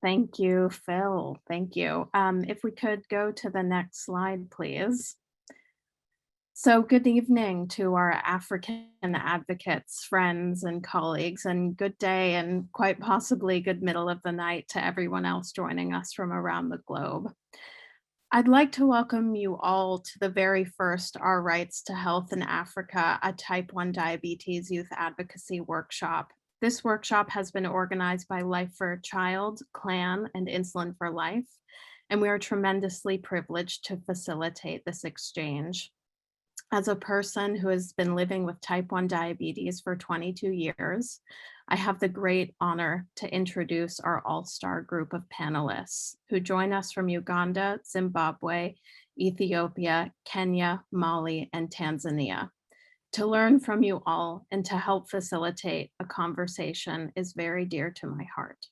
Thank you, Phil. Thank you. If we could go to the next slide, please. So, good evening to our African advocates, friends, and colleagues, and good day and quite possibly good middle of the night to everyone else joining us from around the globe. I'd like to welcome you all to the very first Our Rights to Health in Africa, a type 1 diabetes youth advocacy workshop. This workshop has been organized by Life for a Child, Clan, and Insulin for Life, and we are tremendously privileged to facilitate this exchange. As a person who has been living with type 1 diabetes for 22 years, I have the great honor to introduce our all-star group of panelists who join us from Uganda, Zimbabwe, Ethiopia, Kenya, Mali, and Tanzania. To learn from you all and to help facilitate a conversation is very dear to my heart.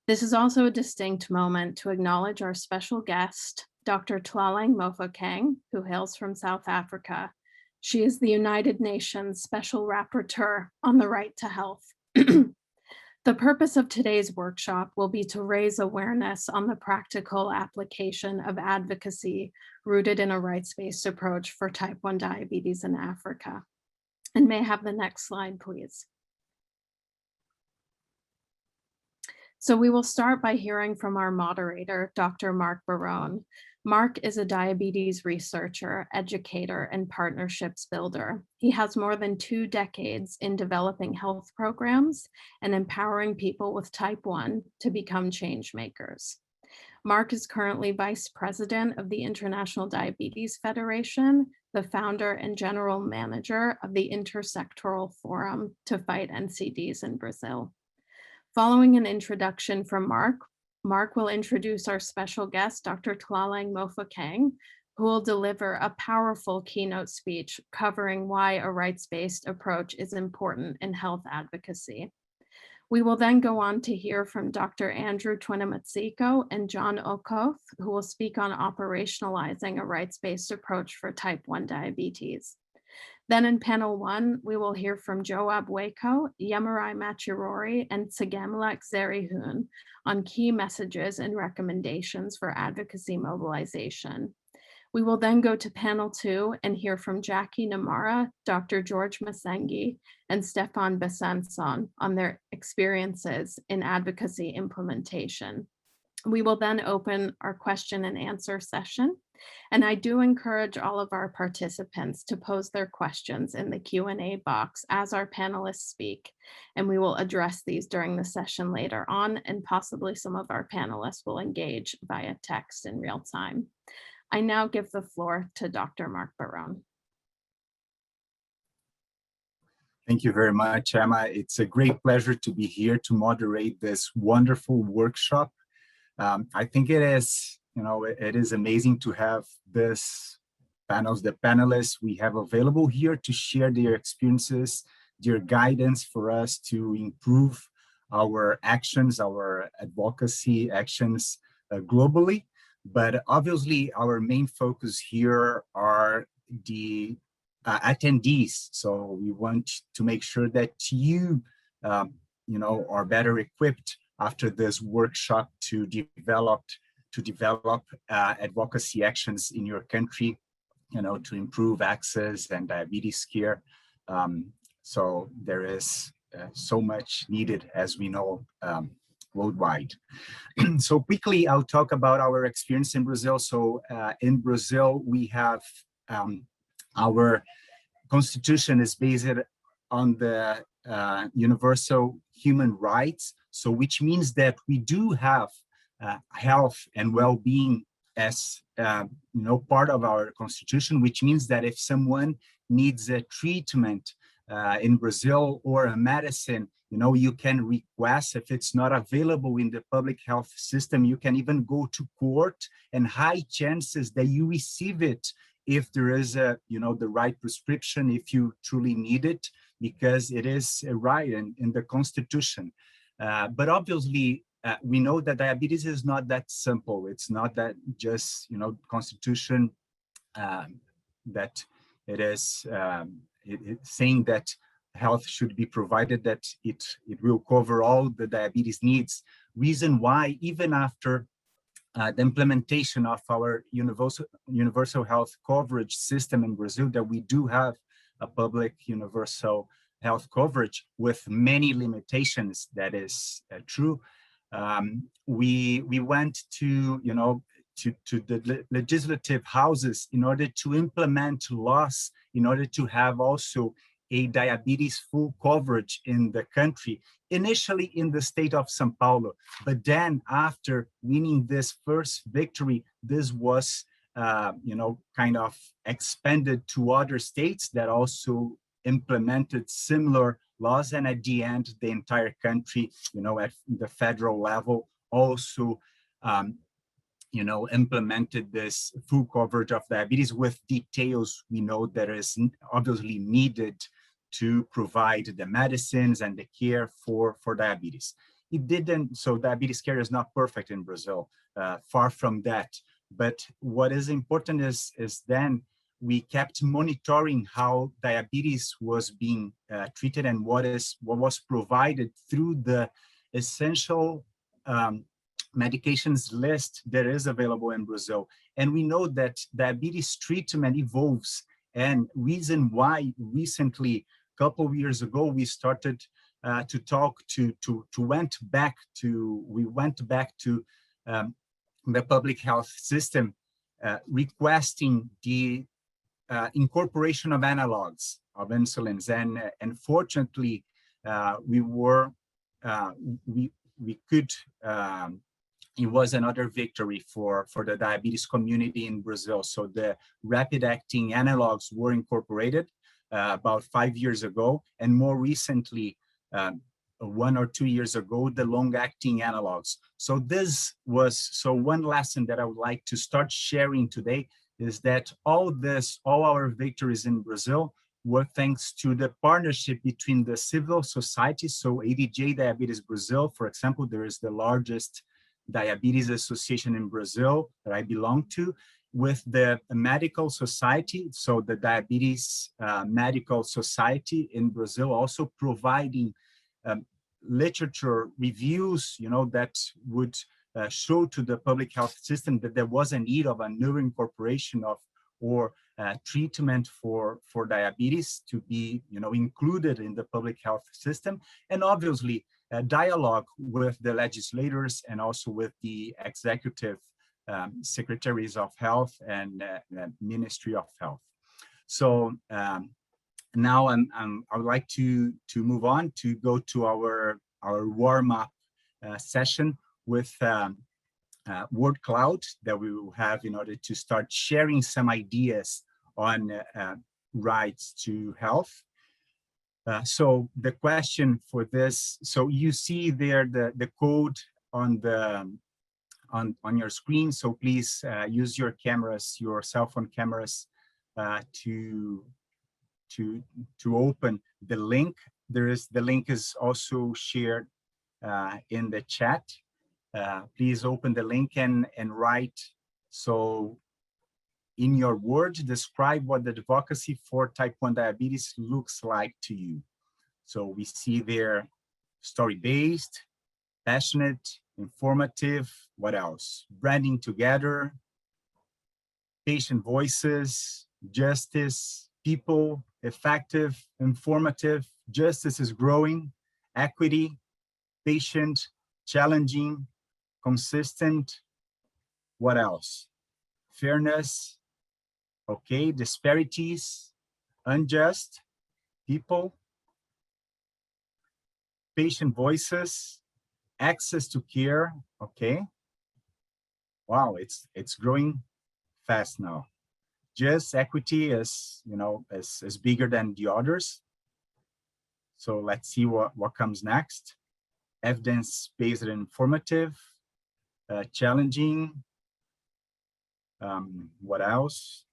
This is also a distinct moment to acknowledge our special guest, Dr. Tlaleng Mofokeng, who hails from South Africa. She is the United Nations Special Rapporteur on the Right to Health. The purpose of today's workshop will be to raise awareness on the practical application of advocacy rooted in a rights-based approach for type 1 diabetes in Africa. And may I have the next slide, please? So we will start by hearing from our moderator, Dr. Mark Barone. Mark is a diabetes researcher, educator, and partnerships builder. He has more than 2 decades in developing health programs and empowering people with type 1 to become change makers. Mark is currently vice president of the International Diabetes Federation, the founder and general manager of the Intersectoral Forum to Fight NCDs in Brazil. Following an introduction from Mark will introduce our special guest, Dr. Tlaleng Mofokeng, who will deliver a powerful keynote speech covering why a rights-based approach is important in health advocacy. We will then go on to hear from Dr. Andrew Matsuko and John Okoth, who will speak on operationalizing a rights-based approach for type 1 diabetes. Then in panel 1, we will hear from Joab Waco, Yemurai Machirori, and Tsegemlek Zerihun on key messages and recommendations for advocacy mobilization. We will then go to panel 2 and hear from Jackie Namara, Dr. George Masengi, and Stefan Besançon on their experiences in advocacy implementation. We will then open our question and answer session. And I do encourage all of our participants to pose their questions in the Q&A box as our panelists speak, and we will address these during the session later on, and possibly some of our panelists will engage via text in real time. I now give the floor to Dr. Mark Barone. Thank you very much, Emma. It's a great pleasure to be here to moderate this wonderful workshop. I think it is amazing to have this panels, the panelists we have available here to share their experiences, their guidance for us to improve our actions, our advocacy actions globally. But obviously, our main focus here are the attendees. So we want to make sure that you are better equipped after this workshop to develop advocacy actions in your country, to improve access and diabetes care. So there is so much needed, as we know, worldwide. So quickly, I'll talk about our experience in Brazil. So in Brazil, we have our constitution is based on the universal human rights. So which means that we do have health and well-being as part of our constitution, which means that if someone needs a treatment in Brazil or a medicine, you can request. If it's not available in the public health system, you can even go to court, and high chances that you receive it if there is the right prescription, if you truly need it, because it is a right in the constitution. But obviously, we know that diabetes is not that simple. It's not that just, constitution that it is saying that health should be provided, that it will cover all the diabetes needs. reason why, even after the implementation of our universal health coverage system in Brazil, that we do have a public universal health coverage with many limitations. That is true. We went to, to the legislative houses in order to implement laws, in order to have also a diabetes full coverage in the country, initially in the state of São Paulo. But then after winning this first victory, this was, kind of expanded to other states that also implemented similar laws. And at the end, the entire country, at the federal level also, implemented this full coverage of diabetes with details we know that is obviously needed to provide the medicines and the care for diabetes. It didn't, so diabetes care is not perfect in Brazil, far from that. But what is important is then we kept monitoring how diabetes was being treated and what was provided through the essential medications list that is available in Brazil. And we know that diabetes treatment evolves, and reason why recently, a couple of years ago, we started to talk we went back to the public health system, requesting the incorporation of analogs of insulins, and fortunately we could. It was another victory for the diabetes community in Brazil. So the rapid-acting analogs were incorporated about 5 years ago, and more recently, 1 or 2 years ago, the long-acting analogs. So one lesson that I would like to start sharing today is that all our victories in Brazil were thanks to the partnership between the civil society. So ADJ Diabetes Brazil, for example, there is the largest diabetes association in Brazil that I belong to, with the medical society. So the Diabetes Medical Society in Brazil also providing literature reviews, that would show to the public health system that there was a need of a new incorporation of or treatment for diabetes to be, included in the public health system, and obviously dialogue with the legislators and also with the executive secretaries of health and Ministry of Health. So now I would like to move on to go to our warm-up session with word cloud that we will have in order to start sharing some ideas on rights to health. So the question for this, so you see there the code on your screen. So please use your cameras, your cell phone cameras, to open the link. The link is also shared in the chat. Please open the link and write. So in your words, describe what the advocacy for type 1 diabetes looks like to you. So we see there story-based, passionate, informative, what else? Branding together, patient voices, justice, people, effective, informative, justice is growing, equity, patient, challenging, consistent, what else? Fairness, okay, disparities, unjust, people, patient voices, access to care, okay. Wow, it's growing fast now. Just equity is, is bigger than the others. So let's see what comes next. Evidence-based and informative, challenging, what else?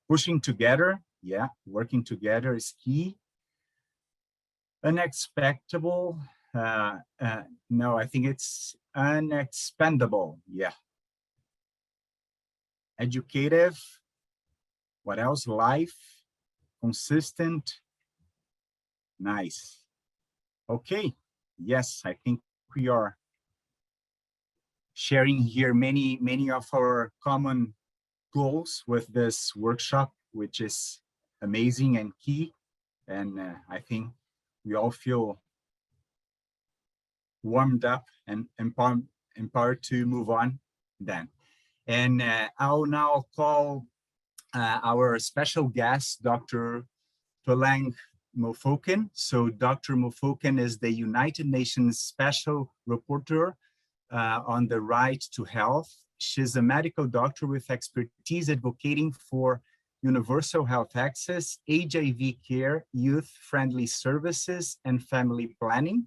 Pushing together, yeah, working together is key. Unexpectable, no, I think it's unexpendable, yeah. Educative, what else? Life, consistent, nice. Okay, yes, I think we are sharing here many of our common goals with this workshop, which is amazing and key. And I think we all feel warmed up and empowered to move on then. And I'll now call our special guest, Dr. Tuani Mofoken. So Dr. Mofoken is the United Nations Special Rapporteur on the right to health. She's a medical doctor with expertise advocating for universal health access, HIV care, youth-friendly services, and family planning.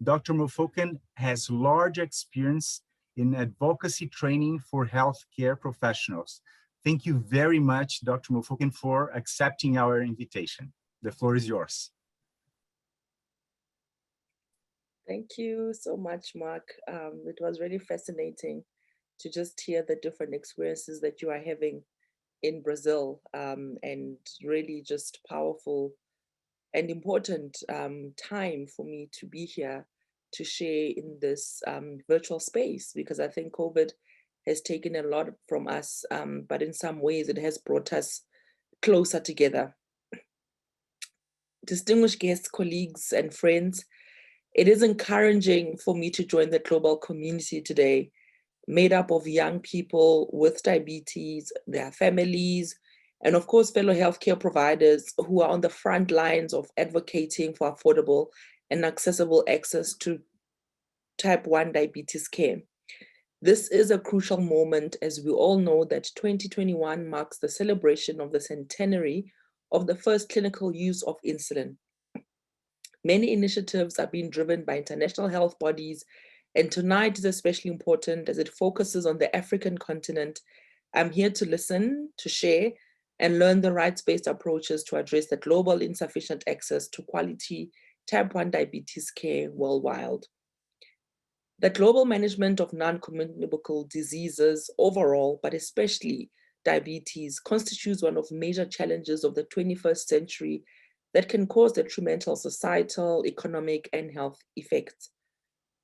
Dr. Mofoken has large experience in advocacy training for healthcare professionals. Thank you very much, Dr. Mofoken, for accepting our invitation. The floor is yours. Thank you so much, Mark. It was really fascinating to just hear the different experiences that you are having in Brazil, and really just powerful and important time for me to be here to share in this virtual space, because I think COVID has taken a lot from us, but in some ways it has brought us closer together. Distinguished guests, colleagues, and friends, it is encouraging for me to join the global community today, made up of young people with diabetes, their families, and of course, fellow healthcare providers who are on the front lines of advocating for affordable and accessible access to type 1 diabetes care. This is a crucial moment, as we all know that 2021 marks the celebration of the centenary of the first clinical use of insulin. Many initiatives are being driven by international health bodies, and tonight is especially important as it focuses on the African continent. I'm here to listen, to share, and learn the rights-based approaches to address the global insufficient access to quality type 1 diabetes care worldwide. The global management of non-communicable diseases overall, but especially diabetes, constitutes one of major challenges of the 21st century that can cause detrimental societal, economic, and health effects.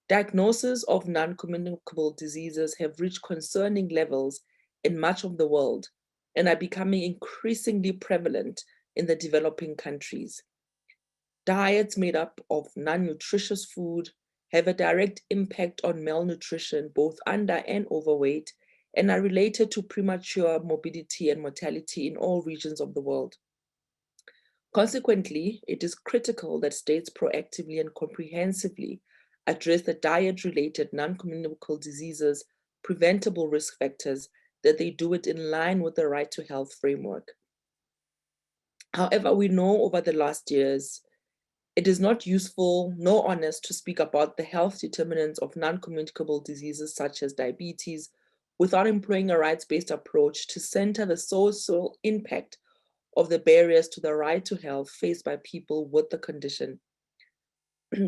Diagnosis of non-communicable diseases have reached concerning levels in much of the world and are becoming increasingly prevalent in the developing countries. Diets made up of non-nutritious food have a direct impact on malnutrition, both under and overweight, and are related to premature morbidity and mortality in all regions of the world. Consequently, it is critical that states proactively and comprehensively address the diet-related non-communicable diseases, preventable risk factors, that they do it in line with the right to health framework. However, we know over the last years, it is not useful nor honest to speak about the health determinants of non-communicable diseases such as diabetes without employing a rights-based approach to center the social impact of the barriers to the right to health faced by people with the condition.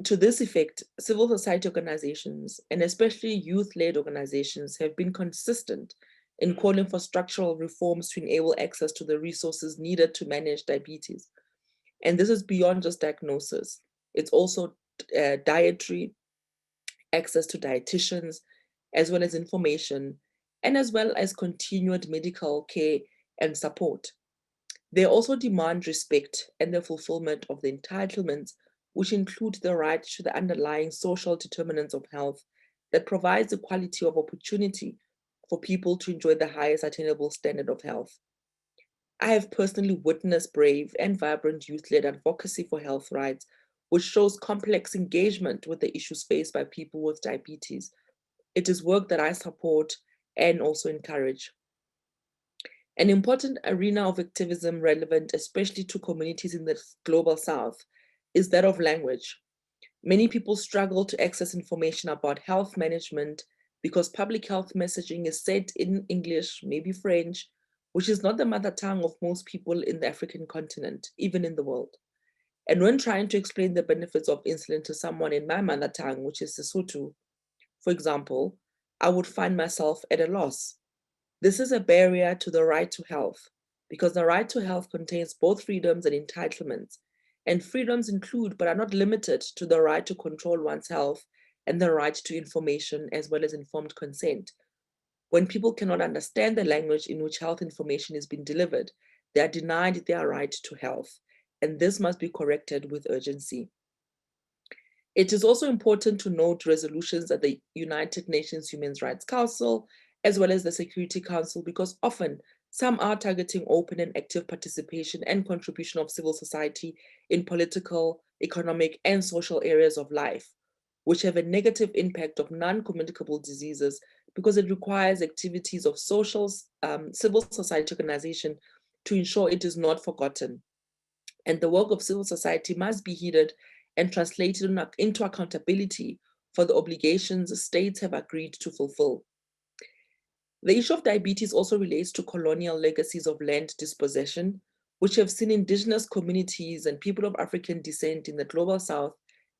To this effect, civil society organizations, and especially youth-led organizations, have been consistent in calling for structural reforms to enable access to the resources needed to manage diabetes. And this is beyond just diagnosis. It's also dietary, access to dietitians, as well as information, and as well as continued medical care and support. They also demand respect and the fulfillment of the entitlements, which include the right to the underlying social determinants of health that provides equality of opportunity for people to enjoy the highest attainable standard of health. I have personally witnessed brave and vibrant youth-led advocacy for health rights, which shows complex engagement with the issues faced by people with diabetes. It is work that I support and also encourage. An important arena of activism relevant, especially to communities in the global south, is that of language. Many people struggle to access information about health management because public health messaging is said in English, maybe French, which is not the mother tongue of most people in the African continent, even in the world. And when trying to explain the benefits of insulin to someone in my mother tongue, which is Sesotho, for example, I would find myself at a loss. This is a barrier to the right to health, because the right to health contains both freedoms and entitlements. And freedoms include, but are not limited to, the right to control one's health and the right to information as well as informed consent. When people cannot understand the language in which health information is being delivered, they are denied their right to health, and this must be corrected with urgency. It is also important to note resolutions at the United Nations Human Rights Council, as well as the Security Council, because often some are targeting open and active participation and contribution of civil society in political, economic, and social areas of life, which have a negative impact of non-communicable diseases because it requires activities of civil society organization to ensure it is not forgotten. And the work of civil society must be heeded and translated into accountability for the obligations states have agreed to fulfill. The issue of diabetes also relates to colonial legacies of land dispossession, which have seen indigenous communities and people of African descent in the global south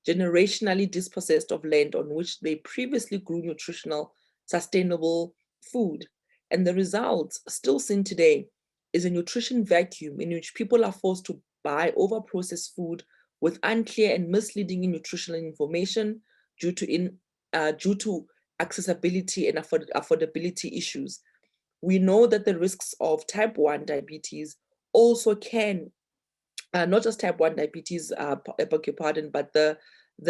generationally dispossessed of land on which they previously grew nutritional, sustainable food. And the results, still seen today, is a nutrition vacuum in which people are forced to buy over-processed food with unclear and misleading nutritional information due to accessibility and affordability issues. We know that the risks of type 1 diabetes also can, not just type 1 diabetes, I beg your pardon, but the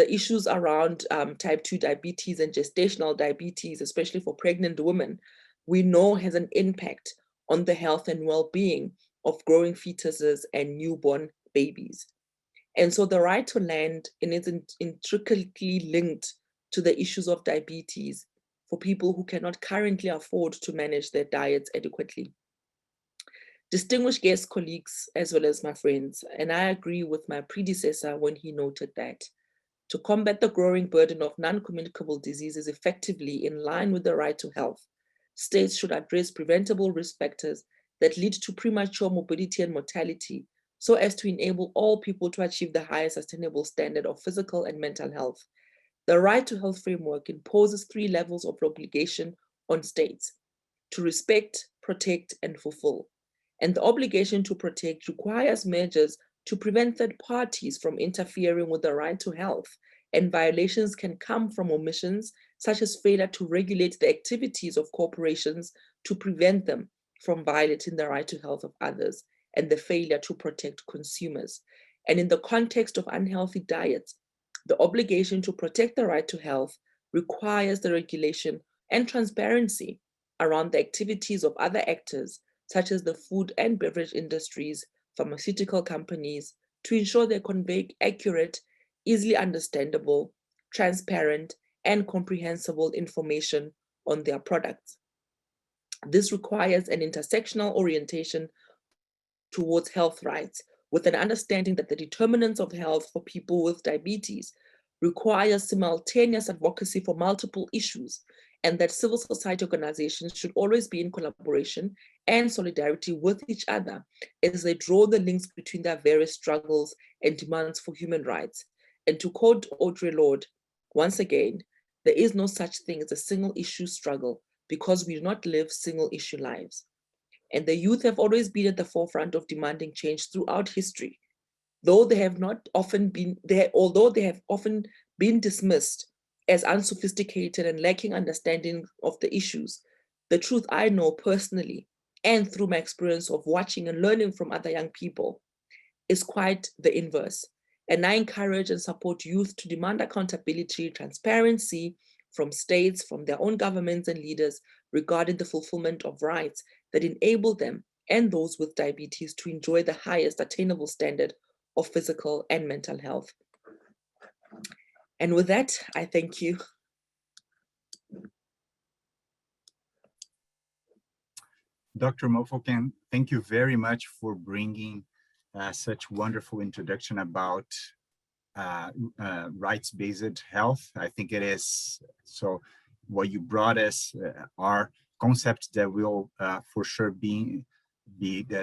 issues around type 2 diabetes and gestational diabetes, especially for pregnant women, we know has an impact on the health and well-being of growing fetuses and newborn babies. And so the right to land is intricately linked to the issues of diabetes for people who cannot currently afford to manage their diets adequately. Distinguished guest colleagues, as well as my friends, and I agree with my predecessor when he noted that to combat the growing burden of non-communicable diseases effectively in line with the right to health, states should address preventable risk factors that lead to premature morbidity and mortality so as to enable all people to achieve the highest sustainable standard of physical and mental health. The right to health framework imposes 3 levels of obligation on states: to respect, protect, and fulfill. And the obligation to protect requires measures to prevent third parties from interfering with the right to health, and violations can come from omissions, such as failure to regulate the activities of corporations to prevent them from violating the right to health of others, and the failure to protect consumers. And in the context of unhealthy diets, the obligation to protect the right to health requires the regulation and transparency around the activities of other actors, such as the food and beverage industries, pharmaceutical companies, to ensure they convey accurate, easily understandable, transparent, and comprehensible information on their products. This requires an intersectional orientation towards health rights, with an understanding that the determinants of health for people with diabetes require simultaneous advocacy for multiple issues, and that civil society organizations should always be in collaboration and solidarity with each other as they draw the links between their various struggles and demands for human rights. And to quote Audre Lorde, once again, there is no such thing as a single issue struggle because we do not live single issue lives. And the youth have always been at the forefront of demanding change throughout history. Although they have often been dismissed as unsophisticated and lacking understanding of the issues, the truth I know personally and through my experience of watching and learning from other young people is quite the inverse. And I encourage and support youth to demand accountability, transparency from states, from their own governments and leaders regarding the fulfillment of rights that enable them and those with diabetes to enjoy the highest attainable standard of physical and mental health. And with that, I thank you. Dr. Mofoken, thank you very much for bringing such wonderful introduction about rights-based health. I think it is, so what you brought us are concepts that will for sure be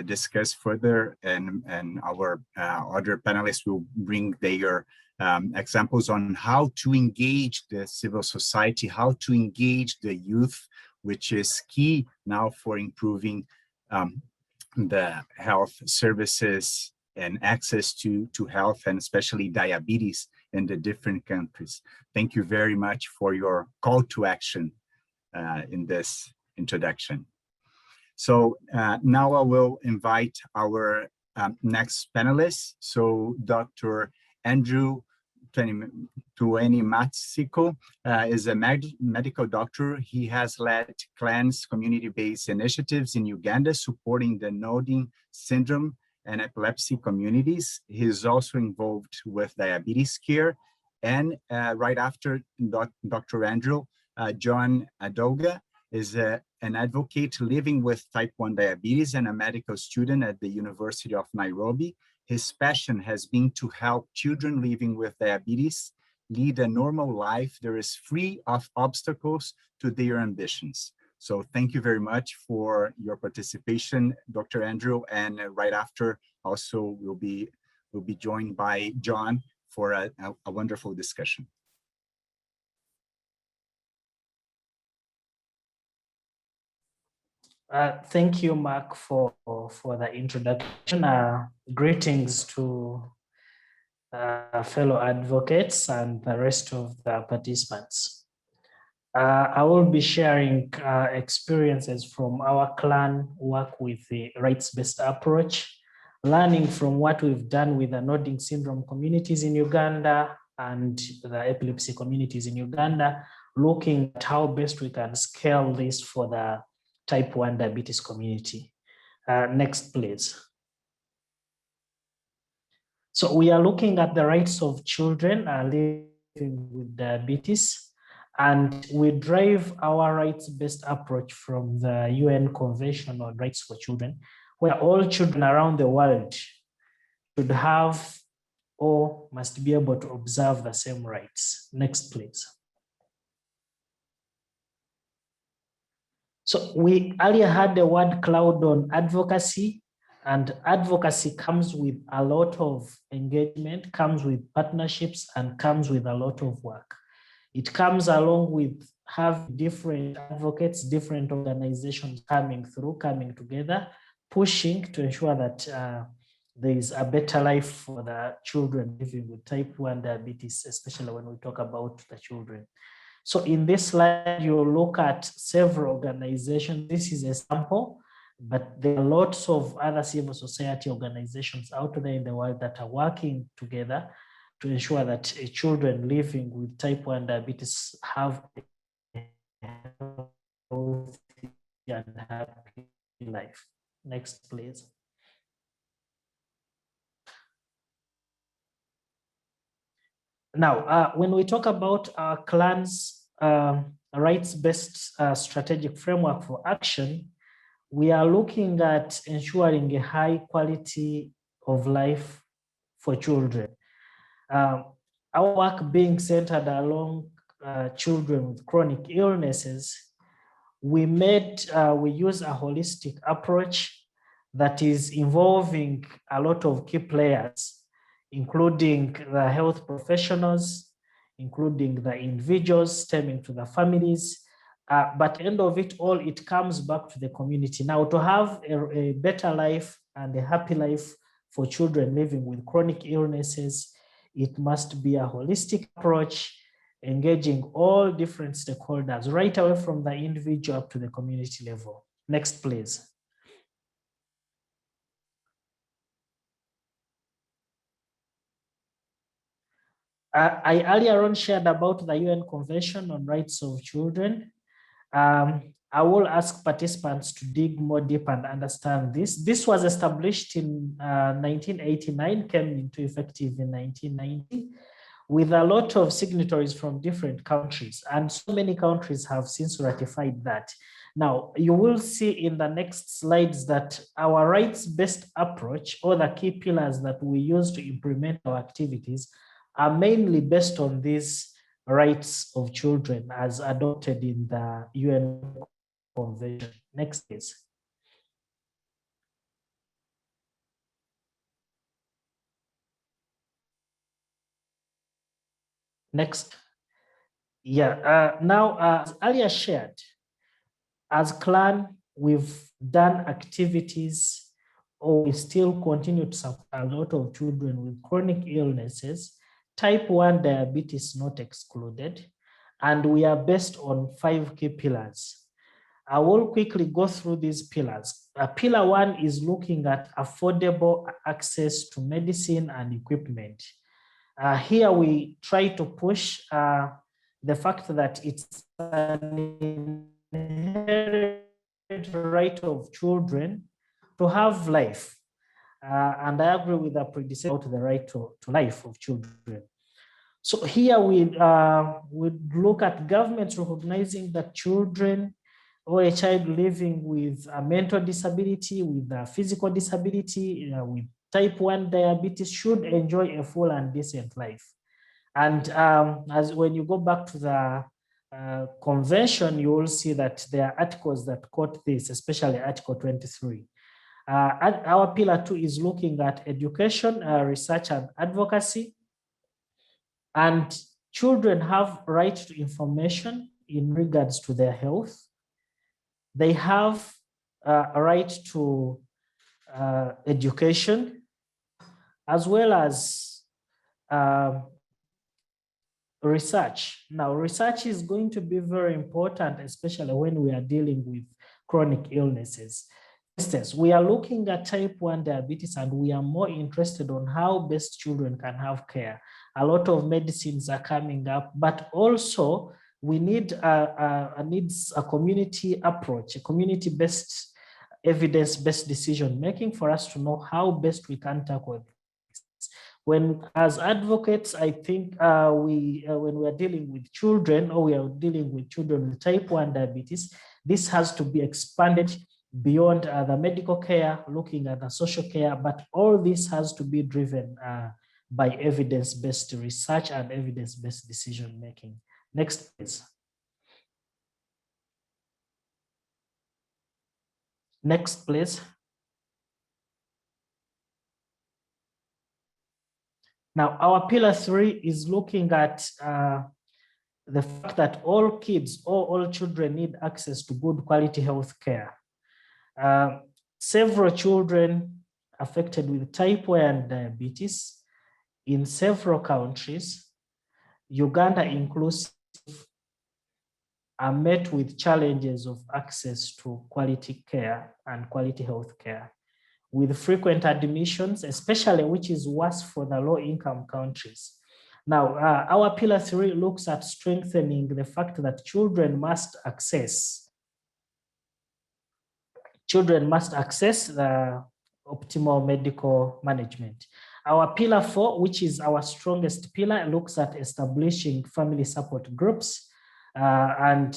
discussed further, and our other panelists will bring their examples on how to engage the civil society, how to engage the youth, which is key now for improving the health services and access to health, and especially diabetes in the different countries. Thank you very much for your call to action in this introduction. So now I will invite our next panelist. So Dr. Andrew Tuani Matsuko is a medical doctor. He has led CLAN's community-based initiatives in Uganda, supporting the nodding syndrome and epilepsy communities. He is also involved with diabetes care. And right after Dr. Andrew, John Adoga is an advocate living with type 1 diabetes and a medical student at the University of Nairobi. His passion has been to help children living with diabetes lead a normal life that is free of obstacles to their ambitions. So thank you very much for your participation, Dr. Andrew. And right after, also we'll be joined by John for a wonderful discussion. Thank you, Mark, for the introduction. Greetings to fellow advocates and the rest of the participants. I will be sharing experiences from our CLAN work with the rights-based approach, learning from what we've done with the nodding syndrome communities in Uganda and the epilepsy communities in Uganda, looking at how best we can scale this for the type 1 diabetes community. Next, please. So we are looking at the rights of children living with diabetes, and we drive our rights-based approach from the UN Convention on Rights for Children, where all children around the world should have or must be able to observe the same rights. Next, please. So we earlier had the word cloud on advocacy, and advocacy comes with a lot of engagement, comes with partnerships, and comes with a lot of work. It comes along with having different advocates, different organizations coming together, pushing to ensure that there is a better life for the children living with type 1 diabetes, especially when we talk about the children. So in this slide, you'll look at several organizations. This is a sample, but there are lots of other civil society organizations out there in the world that are working together to ensure that children living with type 1 diabetes have a healthy and happy life. Next, please. Now, when we talk about our CLAN's rights-based strategic framework for action, we are looking at ensuring a high quality of life for children. Our work being centered along children with chronic illnesses, we use a holistic approach that is involving a lot of key players, including the health professionals, including the individuals, stemming to the families. But at the end of it all, it comes back to the community. Now, to have a better life and a happy life for children living with chronic illnesses, it must be a holistic approach, engaging all different stakeholders, right away from the individual up to the community level. Next, please. I earlier on shared about the UN Convention on Rights of Children. I will ask participants to dig more deep and understand this. This was established in 1989, came into effective in 1990, with a lot of signatories from different countries. And so many countries have since ratified that. Now, you will see in the next slides that our rights-based approach, or the key pillars that we use to implement our activities, are mainly based on these rights of children as adopted in the UN Convention. Next, please. Next. Yeah, now as earlier shared, as CLAN, we've done activities, or we still continue to support a lot of children with chronic illnesses, type 1 diabetes not excluded, and we are based on 5 key pillars. I will quickly go through these pillars. Pillar 1 is looking at affordable access to medicine and equipment. Here we try to push the fact that it's an inherent right of children to have life. And I agree with the predecessor about the right to life of children. So here we look at governments recognizing that children or a child living with a mental disability, with a physical disability, with type 1 diabetes should enjoy a full and decent life. And as when you go back to the convention, you will see that there are articles that quote this, especially Article 23. Our pillar 2 is looking at education, research, and advocacy. And children have right to information in regards to their health. They have a right to education, as well as research. Now, research is going to be very important, especially when we are dealing with chronic illnesses. For instance, we are looking at type 1 diabetes, and we are more interested on how best children can have care. A lot of medicines are coming up, but also we need a community approach, a community-based, evidence-based decision-making for us to know how best we can tackle this. When, as advocates, I think when we are dealing with children, or we are dealing with children with type 1 diabetes, this has to be expanded beyond the medical care, looking at the social care, but all this has to be driven by evidence-based research and evidence-based decision-making. Next, please. Next, please. Now, our pillar 3 is looking at the fact that all kids or all children need access to good quality health care. Several children affected with type 1 diabetes in several countries, Uganda inclusive, are met with challenges of access to quality care and quality health care, with frequent admissions, especially which is worse for the low-income countries. Now, our pillar 3 looks at strengthening the fact that children must access the optimal medical management. Our pillar 4, which is our strongest pillar, looks at establishing family support groups. And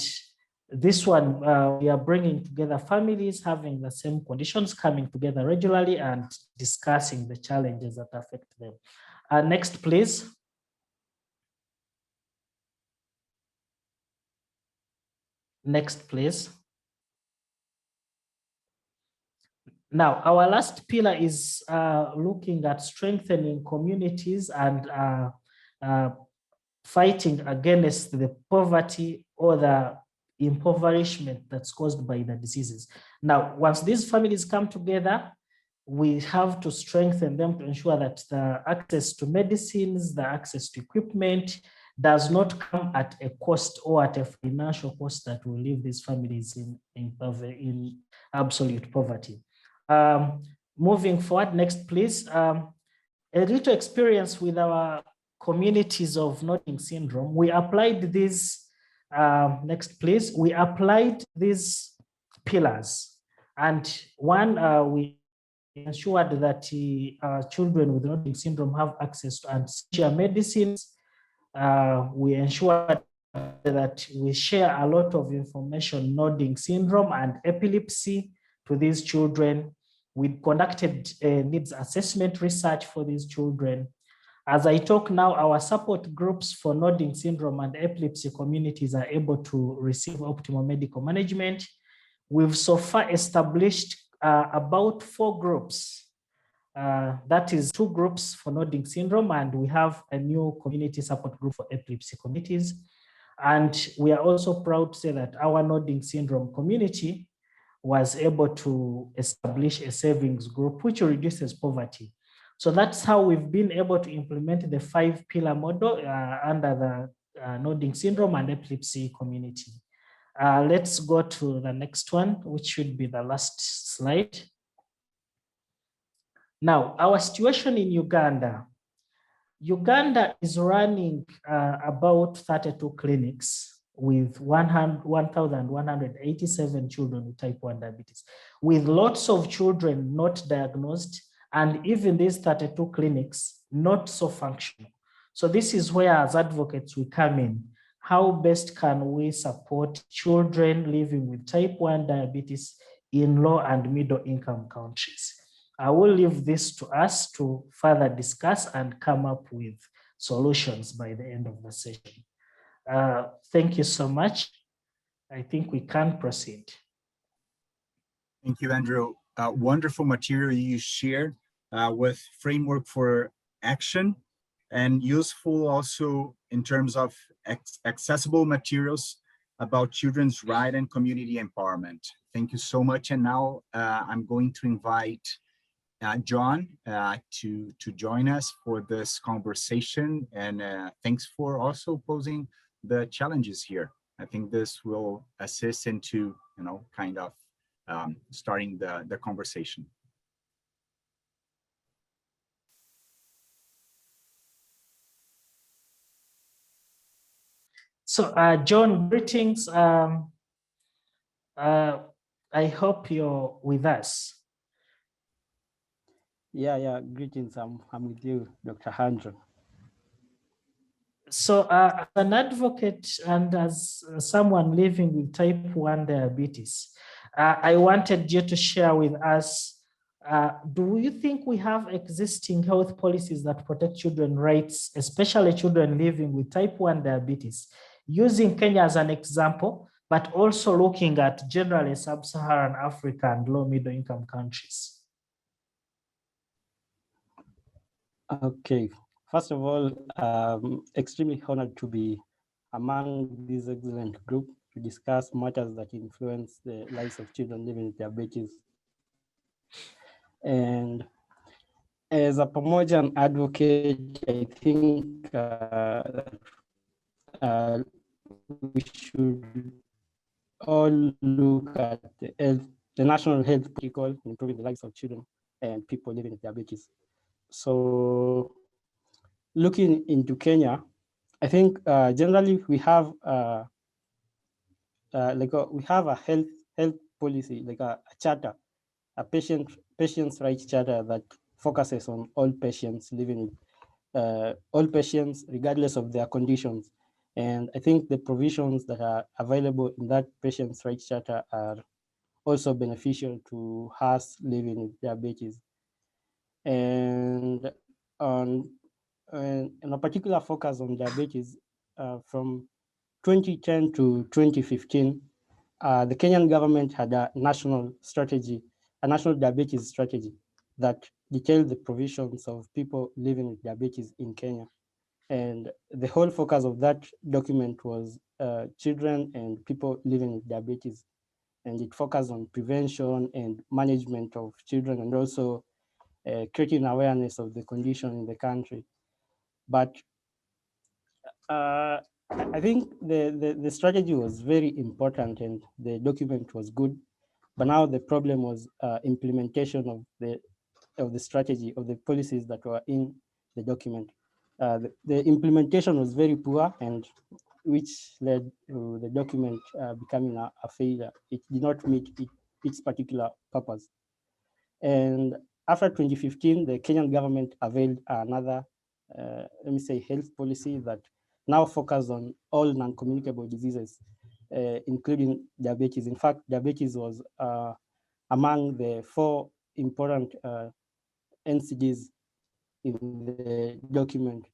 this one, we are bringing together families having the same conditions, coming together regularly and discussing the challenges that affect them. Next, please. Next, please. Now, our last pillar is looking at strengthening communities and fighting against the poverty or the impoverishment that's caused by the diseases. Now, once these families come together, we have to strengthen them to ensure that the access to medicines, the access to equipment does not come at a cost or at a financial cost that will leave these families in absolute poverty. Moving forward, next, please. A little experience with our communities of Notting syndrome. We applied these, next, please. We applied these pillars, and one, we ensured that children with Notting syndrome have access to and share medicines. We ensured that we share a lot of information, Notting syndrome and epilepsy, to these children. We conducted needs assessment research for these children. As I talk now, our support groups for Notting syndrome and epilepsy communities are able to receive optimal medical management. We've so far established about 4 groups. That is 2 groups for Notting syndrome, and we have a new community support group for epilepsy communities. And we are also proud to say that our Notting syndrome community was able to establish a savings group which reduces poverty. So that's how we've been able to implement the 5-pillar model under the nodding syndrome and epilepsy community. Let's go to the next one, which should be the last slide. Now, our situation in Uganda. Uganda is running about 32 clinics with 1,187 children with type 1 diabetes, with lots of children not diagnosed, and even these 32 clinics not so functional. So this is where, as advocates, we come in. How best can we support children living with type 1 diabetes in low and middle income countries? I will leave this to us to further discuss and come up with solutions by the end of the session. Thank you so much. I think we can proceed. Thank you, Andrew. Wonderful material you shared with framework for action, and useful also in terms of accessible materials about children's right and community empowerment. Thank you so much. And now I'm going to invite John to join us for this conversation. And thanks for also posing the challenges here. I think this will assist into, kind of starting the conversation. So, John, greetings. I hope you're with us. Yeah, greetings. I'm with you, Dr. Andrew. So, as an advocate and as someone living with type 1 diabetes, I wanted you to share with us, do you think we have existing health policies that protect children's rights, especially children living with type 1 diabetes, using Kenya as an example, but also looking at generally sub-Saharan Africa and low middle income countries? Okay, first of all, extremely honored to be among this excellent group to discuss matters that influence the lives of children living with diabetes. And as a Pomojan advocate, I think we should all look at the national health protocol, improving the lives of children and people living with diabetes. So looking into Kenya, I think generally we have we have a health policy, like a charter, a patient's rights charter that focuses on all patients living with all patients regardless of their conditions. And I think the provisions that are available in that patient's rights charter are also beneficial to us living with diabetes. And on a particular focus on diabetes, from 2010 to 2015, the Kenyan government had a national strategy, a national diabetes strategy that detailed the provisions of people living with diabetes in Kenya. And the whole focus of that document was children and people living with diabetes. And it focused on prevention and management of children, and also creating awareness of the condition in the country. But I think the strategy was very important and the document was good, but now the problem was implementation of the strategy, of the policies that were in the document. The implementation was very poor, and which led to the document becoming a failure. It did not meet its particular purpose. And after 2015, the Kenyan government availed another, let me say, health policy that now focuses on all non-communicable diseases, including diabetes. In fact, diabetes was among the 4 important NCDs in the document.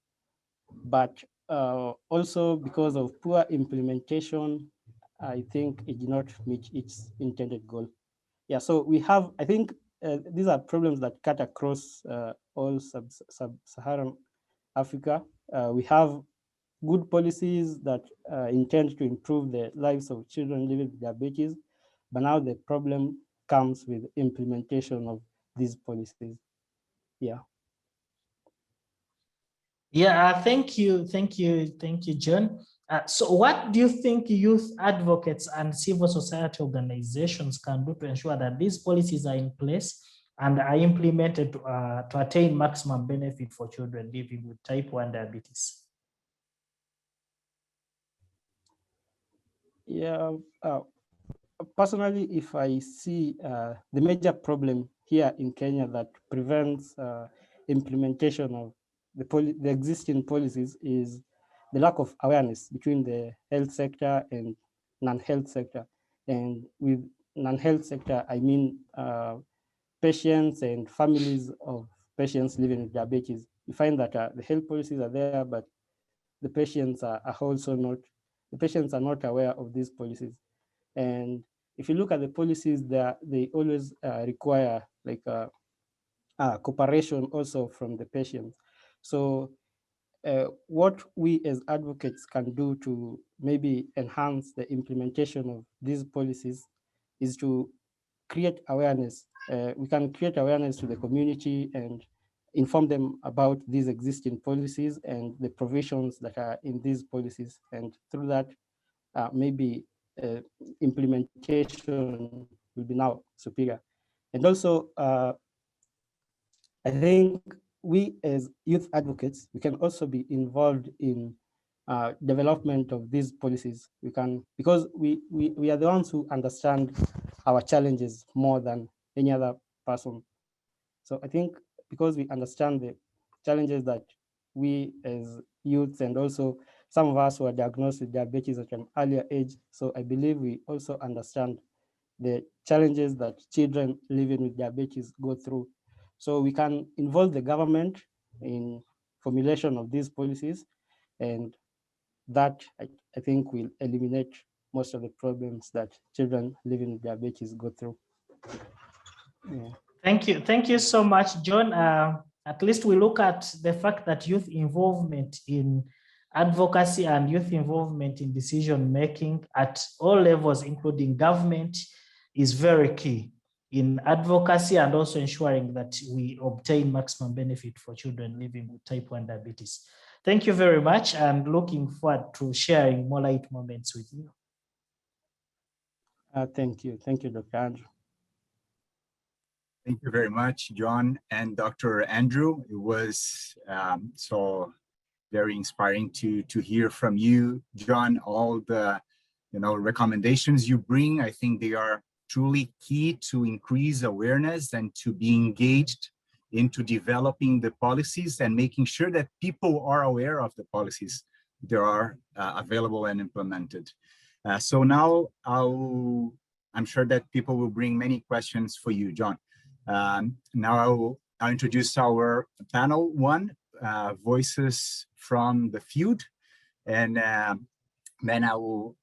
But also because of poor implementation, I think it did not meet its intended goal. Yeah, so we have, I think these are problems that cut across all sub-Saharan Africa. We have good policies that intend to improve the lives of children living with diabetes, but now the problem comes with implementation of these policies. Yeah. Yeah, thank you, John. So what do you think youth advocates and civil society organizations can do to ensure that these policies are in place and are implemented to attain maximum benefit for children living with type 1 diabetes? Yeah, personally, if I see the major problem here in Kenya that prevents implementation of the existing policies is the lack of awareness between the health sector and non-health sector. And with non-health sector, I mean patients and families of patients living with diabetes. You find that the health policies are there, but the patients are also not, the patients are not aware of these policies. And if you look at the policies, they always require like cooperation also from the patients. So what we as advocates can do to maybe enhance the implementation of these policies is to create awareness. We can create awareness to the community and inform them about these existing policies and the provisions that are in these policies. And through that, maybe implementation will be now superior. And also, I think we as youth advocates, we can also be involved in development of these policies. We can, because we are the ones who understand our challenges more than any other person. So I think because we understand the challenges that we as youths and also some of us who are diagnosed with diabetes at an earlier age, so I believe we also understand the challenges that children living with diabetes go through. So we can involve the government in formulation of these policies, and that I think will eliminate most of the problems that children living with diabetes go through. Yeah. Thank you so much, John. At least we look at the fact that youth involvement in advocacy and youth involvement in decision making at all levels, including government, is very key in advocacy and also ensuring that we obtain maximum benefit for children living with type 1 diabetes. Thank you very much, and looking forward to sharing more light moments with you. Thank you, Dr. Andrew. Thank you very much, John and Dr. Andrew. It was so very inspiring to hear from you, John. All the recommendations you bring, I think they are truly key to increase awareness and to be engaged into developing the policies and making sure that people are aware of the policies that are available and implemented. So now I'm sure that people will bring many questions for you, John. Now I'll introduce our panel one, Voices from the Field, and then I'll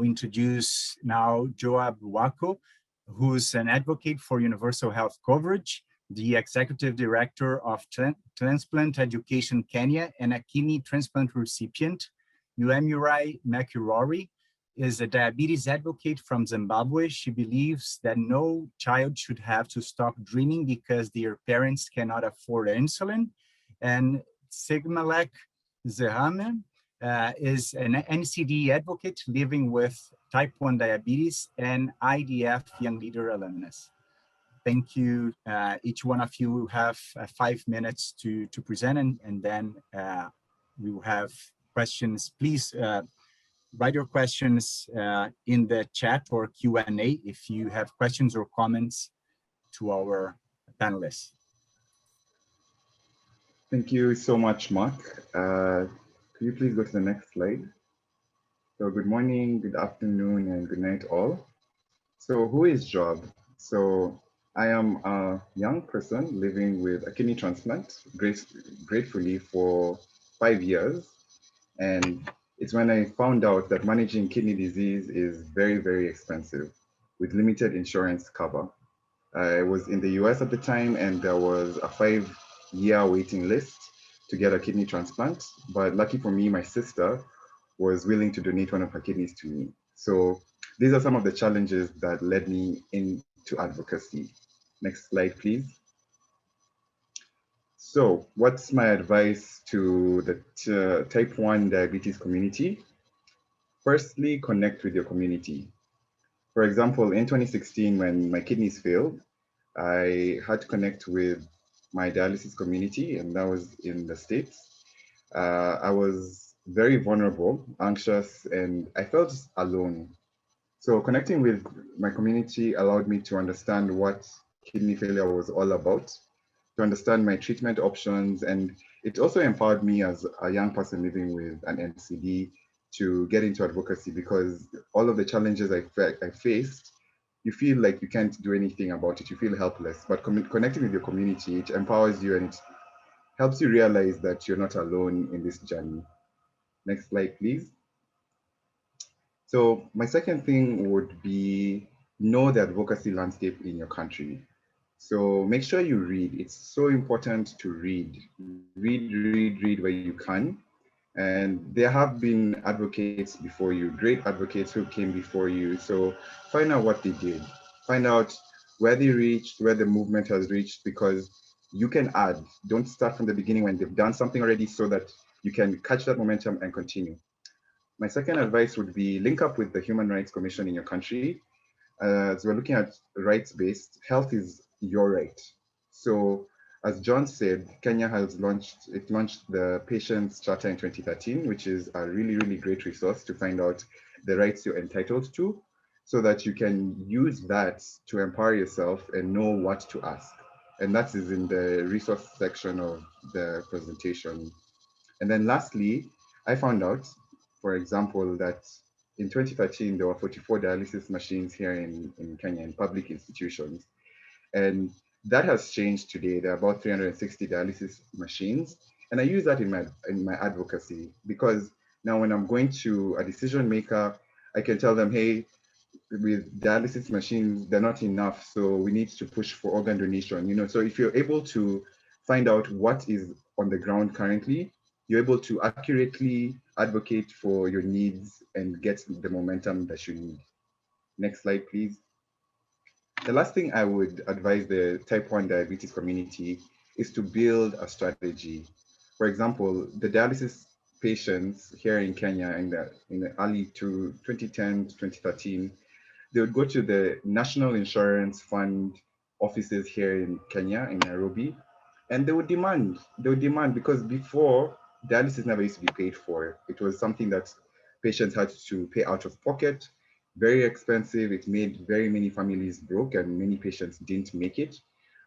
introduce now Joab Wako, who's an advocate for universal health coverage, the executive director of Transplant Education Kenya, and a kidney transplant recipient. Uemirai Makirori is a diabetes advocate from Zimbabwe. She believes that no child should have to stop dreaming because their parents cannot afford insulin. And Sigmalek Zehame is an NCD advocate living with type 1 diabetes and IDF Young Leader alumnus. Thank you. Each one of you will have 5 minutes to present, and then we will have questions. Please write your questions in the chat or Q&A if you have questions or comments to our panelists. Thank you so much, Mark. Could you please go to the next slide? So good morning, good afternoon, and good night all. So who is Joab? So I am a young person living with a kidney transplant, gratefully for 5 years. And it's when I found out that managing kidney disease is very, very expensive with limited insurance cover. I was in the US at the time, and there was a 5-year waiting list to get a kidney transplant. But lucky for me, my sister was willing to donate one of her kidneys to me. So these are some of the challenges that led me into advocacy. Next slide, please. So what's my advice to the type 1 diabetes community? Firstly, connect with your community. For example, in 2016, when my kidneys failed, I had to connect with my dialysis community, and that was in the States. I was very vulnerable, anxious, and I felt alone. So connecting with my community allowed me to understand what kidney failure was all about, to understand my treatment options, and it also empowered me as a young person living with an NCD to get into advocacy, because all of the challenges I faced, you feel like you can't do anything about it. You feel helpless, but connecting with your community, it empowers you and it helps you realize that you're not alone in this journey. Next slide, please. So my second thing would be know the advocacy landscape in your country. So make sure you read. It's so important to read. Read where you can. And there have been advocates before you, great advocates who came before you. So find out what they did. Find out where they reached, where the movement has reached, because you can add. Don't start from the beginning when they've done something already, so that you can catch that momentum and continue. My second advice would be link up with the Human Rights Commission in your country. As we're looking at rights-based, health is your right. So as John said, Kenya has launched the Patients Charter in 2013, which is a really, really great resource to find out the rights you're entitled to, so that you can use that to empower yourself and know what to ask. And that is in the resource section of the presentation. And then lastly, I found out, for example, that in 2013, there were 44 dialysis machines here in Kenya in public institutions. And that has changed today. There are about 360 dialysis machines. And I use that in my advocacy, because now when I'm going to a decision maker, I can tell them, hey, with dialysis machines, they're not enough. So we need to push for organ donation. So if you're able to find out what is on the ground currently, you're able to accurately advocate for your needs and get the momentum that you need. Next slide, please. The last thing I would advise the type 1 diabetes community is to build a strategy. For example, the dialysis patients here in Kenya in the early to 2010 to 2013, they would go to the National Insurance Fund offices here in Kenya, in Nairobi, and they would demand, because before, dialysis never used to be paid for. It was something that patients had to pay out of pocket, very expensive. It made very many families broke and many patients didn't make it.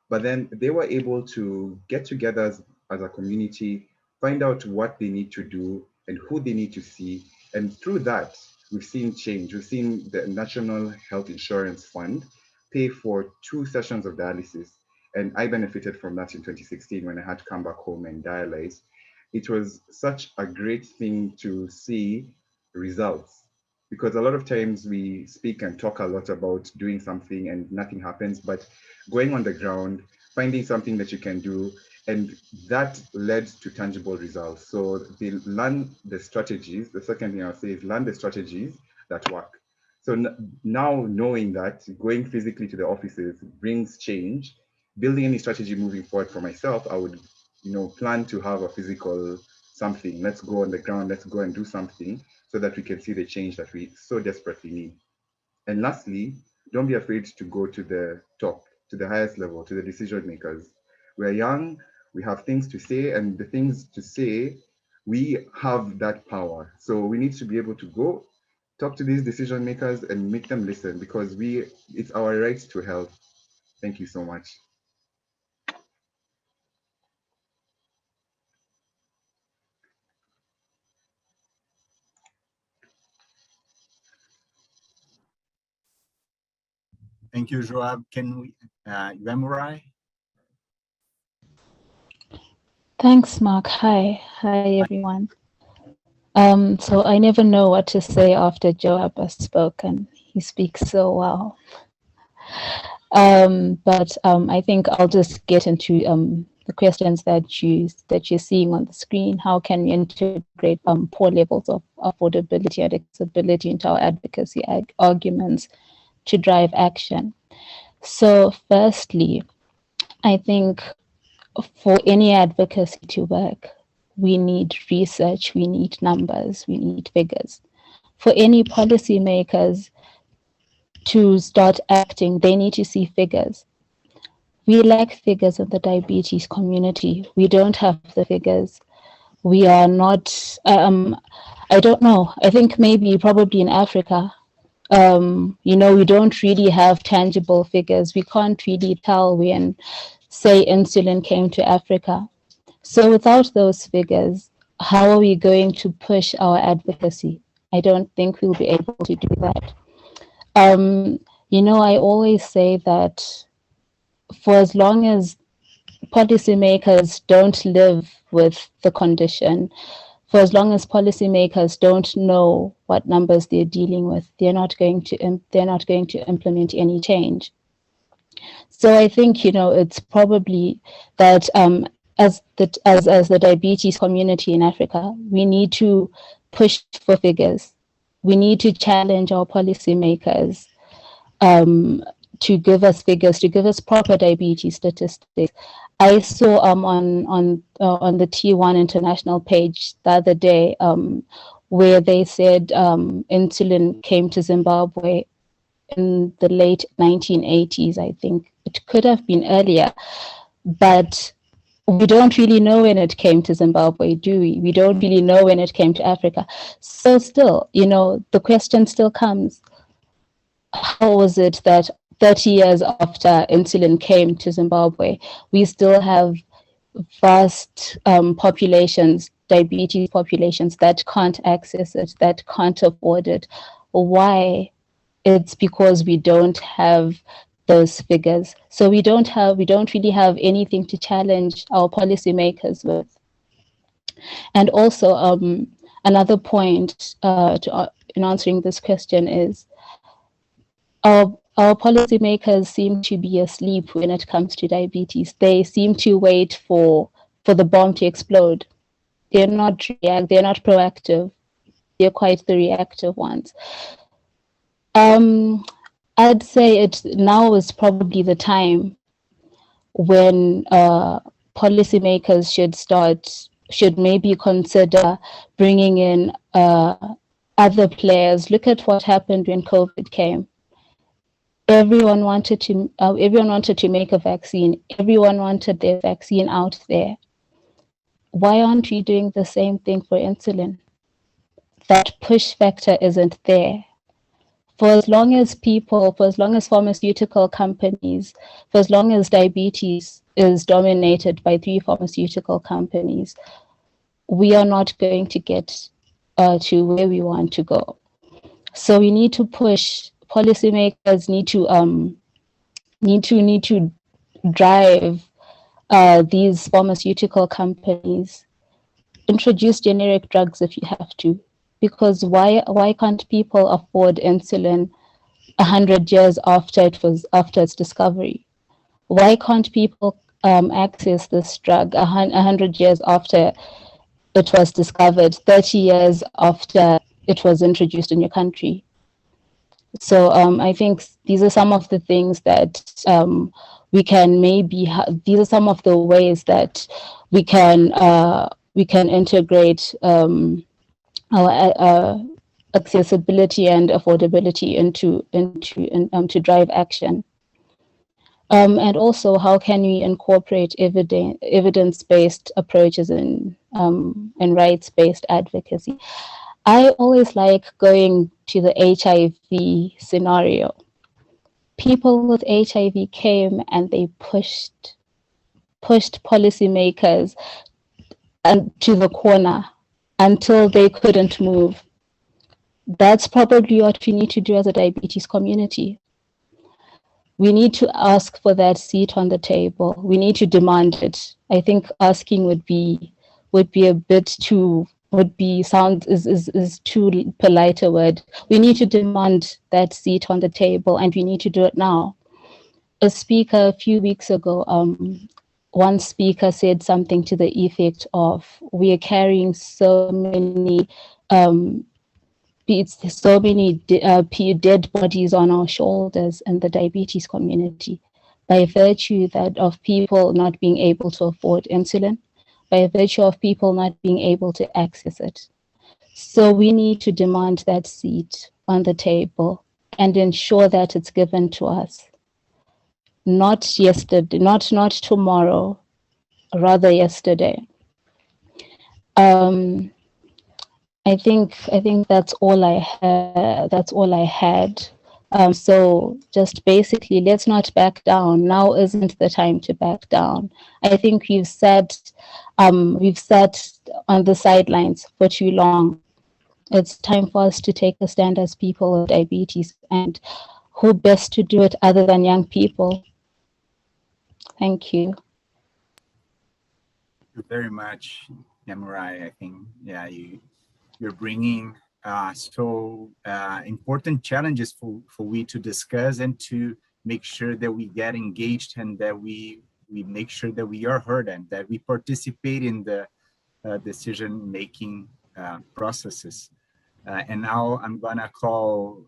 But then they were able to get together as a community, find out what they need to do and who they need to see. And through that, we've seen change. We've seen the National Health Insurance Fund pay for 2 sessions of dialysis. And I benefited from that in 2016 when I had to come back home and dialyze. It was such a great thing to see results, because a lot of times we speak and talk a lot about doing something and nothing happens, but going on the ground, finding something that you can do, and that led to tangible results. So they learn the strategies. The second thing I'll say is learn the strategies that work. So now knowing that going physically to the offices brings change, building any strategy moving forward for myself, I would plan to have a physical something. Let's go on the ground, let's go and do something so that we can see the change that we so desperately need. And lastly, don't be afraid to go to the top, to the highest level, to the decision makers. We're young, we have things to say, and the things to say, we have that power. So we need to be able to go talk to these decision makers and make them listen, because it's our right to health. Thank you so much. Thank you, Joab. Can we, Yamurai? Thanks, Mark. Hi everyone. So I never know what to say after Joab has spoken. He speaks so well. But I think I'll just get into the questions that you're seeing on the screen. How can we integrate poor levels of affordability and accessibility into our advocacy arguments to drive action? So firstly, I think for any advocacy to work, we need research, we need numbers, we need figures. For any policymakers to start acting, they need to see figures. We lack figures in the diabetes community. We don't have the figures. We are not, I don't know, I think maybe probably in Africa, you know, we don't really have tangible figures. We can't really tell when, say, insulin came to Africa. So without those figures, how are we going to push our advocacy? I don't think we'll be able to do that. You know, I always say that for as long as policymakers don't live with the condition, for as long as policymakers don't know what numbers they're dealing with, they're not going to implement any change. So I think, you know, it's probably that as the diabetes community in Africa, we need to push for figures. We need to challenge our policymakers to give us figures, to give us proper diabetes statistics. I saw on the T1 International page the other day where they said insulin came to Zimbabwe in the late 1980s, I think. It could have been earlier, but we don't really know when it came to Zimbabwe, do we? We don't really know when it came to Africa. So still, you know, the question still comes, how was it that 30 years after insulin came to Zimbabwe, we still have vast populations, diabetes populations that can't access it, that can't afford it? Why? It's because we don't have those figures. So we don't really have anything to challenge our policymakers with. And also another point in answering this question is our policymakers seem to be asleep when it comes to diabetes. They seem to wait for the bomb to explode. They're not proactive. They're quite the reactive ones. I'd say now is probably the time when policymakers should maybe consider bringing in other players. Look at what happened when COVID came. Everyone wanted to make a vaccine. Everyone wanted their vaccine out there. Why aren't we doing the same thing for insulin? That push factor isn't there. For as long as pharmaceutical companies, for as long as diabetes is dominated by 3 pharmaceutical companies, we are not going to get to where we want to go. So we need to push. Policymakers need to drive these pharmaceutical companies. Introduce generic drugs if you have to. Because why can't people afford insulin 100 years after its discovery? Why can't people access this drug 100 years after it was discovered, 30 years after it was introduced in your country? So I think these are some of the things that we can these are some of the ways that we can integrate our accessibility and affordability to drive action. And also, how can we incorporate evidence-based approaches in rights-based advocacy? I always like going to the HIV scenario. People with HIV came and they pushed policymakers to the corner until they couldn't move. That's probably what we need to do as a diabetes community. We need to ask for that seat on the table. We need to demand it. I think asking would be a bit too is too polite a word. We need to demand that seat on the table, and we need to do it now. A speaker a few weeks ago, one speaker said something to the effect of, we are carrying so many dead bodies on our shoulders in the diabetes community. by virtue that of people not being able to afford insulin, by virtue of people not being able to access it. So we need to demand that seat on the table and ensure that it's given to us. Not yesterday, not tomorrow, rather yesterday. I think that's all I had. That's all I had. So just basically, let's not back down. Now isn't the time to back down. I think we've sat on the sidelines for too long. It's time for us to take a stand as people with diabetes, and who best to do it other than young people? Thank you. Thank you very much, Yamurai. I think, yeah, you're bringing so important challenges for we to discuss and to make sure that we get engaged and that we make sure that we are heard and that we participate in the decision-making processes. And now I'm gonna call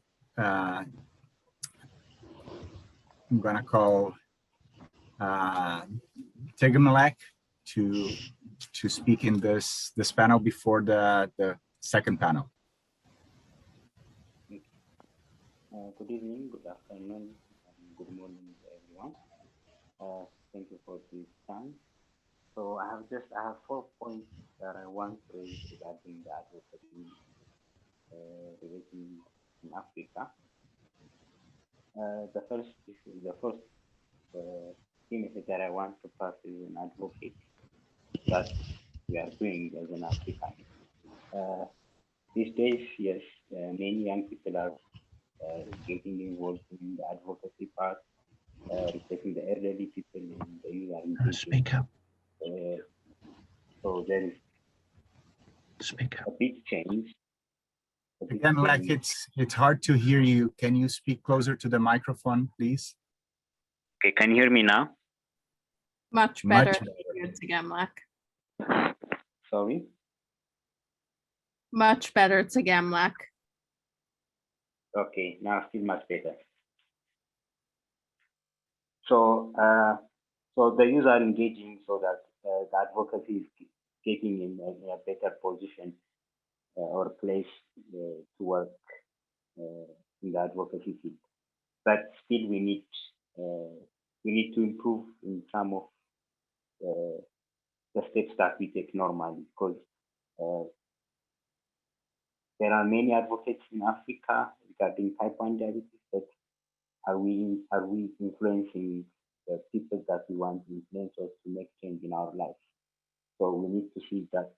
Tegamalek to speak in this panel before the second panel. Good evening, good afternoon, and good morning, everyone. Thank you for this time. So I have 4 points that I want to raise regarding the advocacy relating in Africa. The first image that I want to pass is an advocate that we are doing as an African. These days, yes, many young people are getting involved in the advocacy part, replacing the elderly people in the youth are engaging. Speak up. So there is Speak up. a big change. Again, like it's hard to hear you. Can you speak closer to the microphone, please? Okay, can you hear me now? Much better. Tsagamlak. Sorry. Much better, Tsagamlak. Okay, now still much better. So, so the youth are engaging so that the advocacy is getting in a better position or place to work in the advocacy field. But still, we need to improve in some of the steps that we take normally, because there are many advocates in Africa regarding type 1 diabetes, but are we influencing the people that we want to influence or to make change in our lives? So we need to see that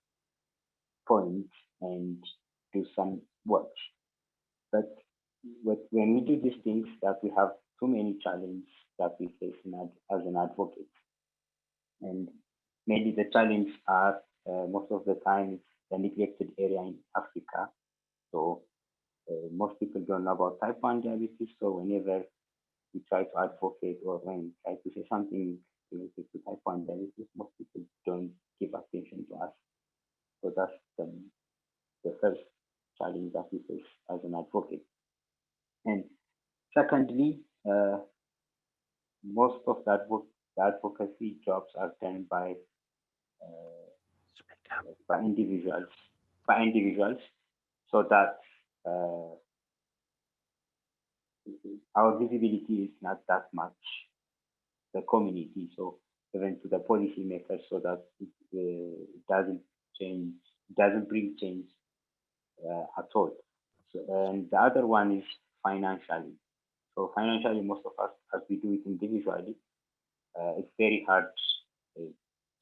point and do some work. But when we do these things, that we have too many challenges that we face as an advocate. And maybe the challenges are most of the time it's the neglected area in Africa. So most people don't know about type 1 diabetes. So whenever we try to advocate or when we try to say something related to type 1 diabetes, most people don't give attention to us. So that's the first challenge that we face as an advocate. And secondly, most of the advocacy jobs are done by individuals, so that our visibility is not that much the community, so even to the policymakers, so that it doesn't bring change at all. So, and the other one is financially. So financially, most of us, as we do it individually, it's very hard to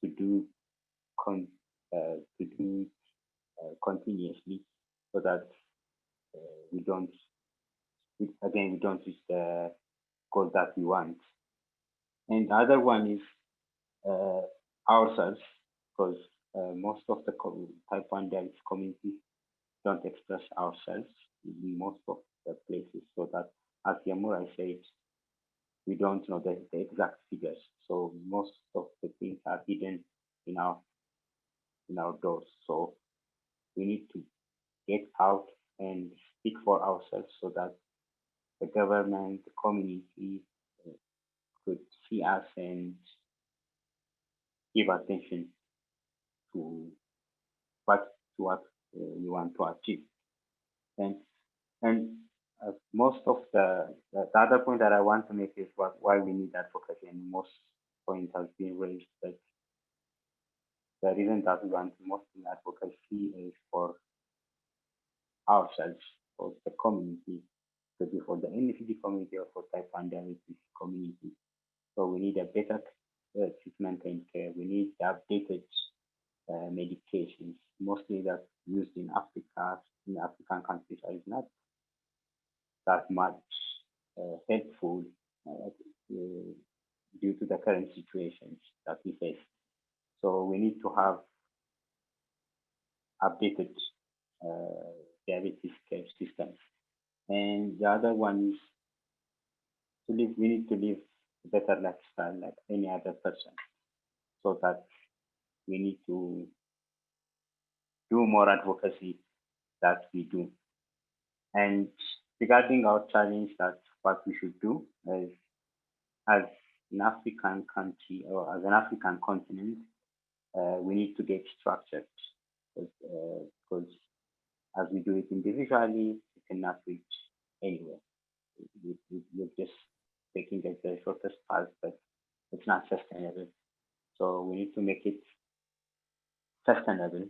do continuously, so that we don't reach the goal that we want. And the other one is ourselves, because most of the type 1 diabetes community don't express ourselves in most of the places, so that, as Yamura said, we don't know the exact figures. So most of the things are hidden in our doors. So we need to get out and speak for ourselves, so that the government, the community could see us and give attention to what we want to achieve. And most of the other point that I want to make is why we need advocacy, and most point has been raised that the reason that we want most advocacy is for ourselves, for the community, could be for the NCD community or for type 1 diabetes community. So we need a better treatment and care. We need the updated medications, mostly that's used in Africa, in African countries, is not that much helpful due to the current situations that we face. So we need to have updated diabetes care systems. And the other one is we need to live a better lifestyle like any other person. So that we need to do more advocacy that we do. And regarding our challenge, that's what we should do is, as an African country or as an African continent, we need to get structured because as we do it individually, we cannot reach anywhere. We're just taking the shortest path, but it's not sustainable. So we need to make it sustainable,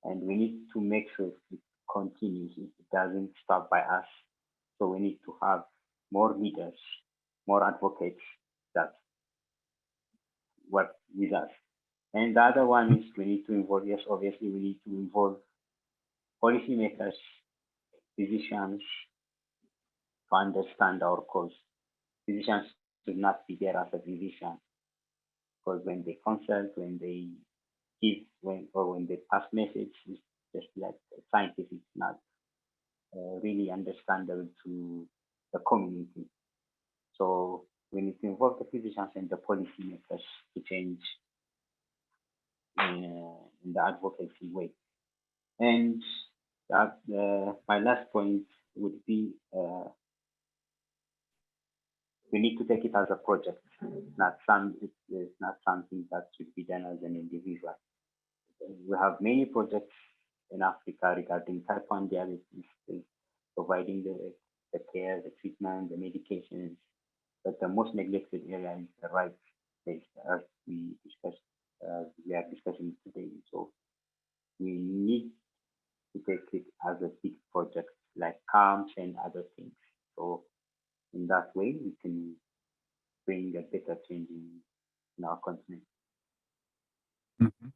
and we need to make sure it continues. It doesn't stop by us. So we need to have more leaders, more advocates that work with us. And the other one is we need to involve, yes, obviously we need to involve policymakers, physicians to understand our cause. Physicians should not be there as a physician, because when they consult, when they give, when they pass messages, it's just like scientific, not really understandable to the community. So we need to involve the physicians and the policymakers to change in the advocacy way. And that, my last point would be we need to take it as a project, it's not something that should be done as an individual. We have many projects in Africa regarding type 1 diabetes, providing the care, the treatment, the medications, but the most neglected area is the rights based, as we discussed, we are discussing today. So we need to take it as a big project like camps and other things. So in that way, we can bring a better change in our continent. Mm-hmm.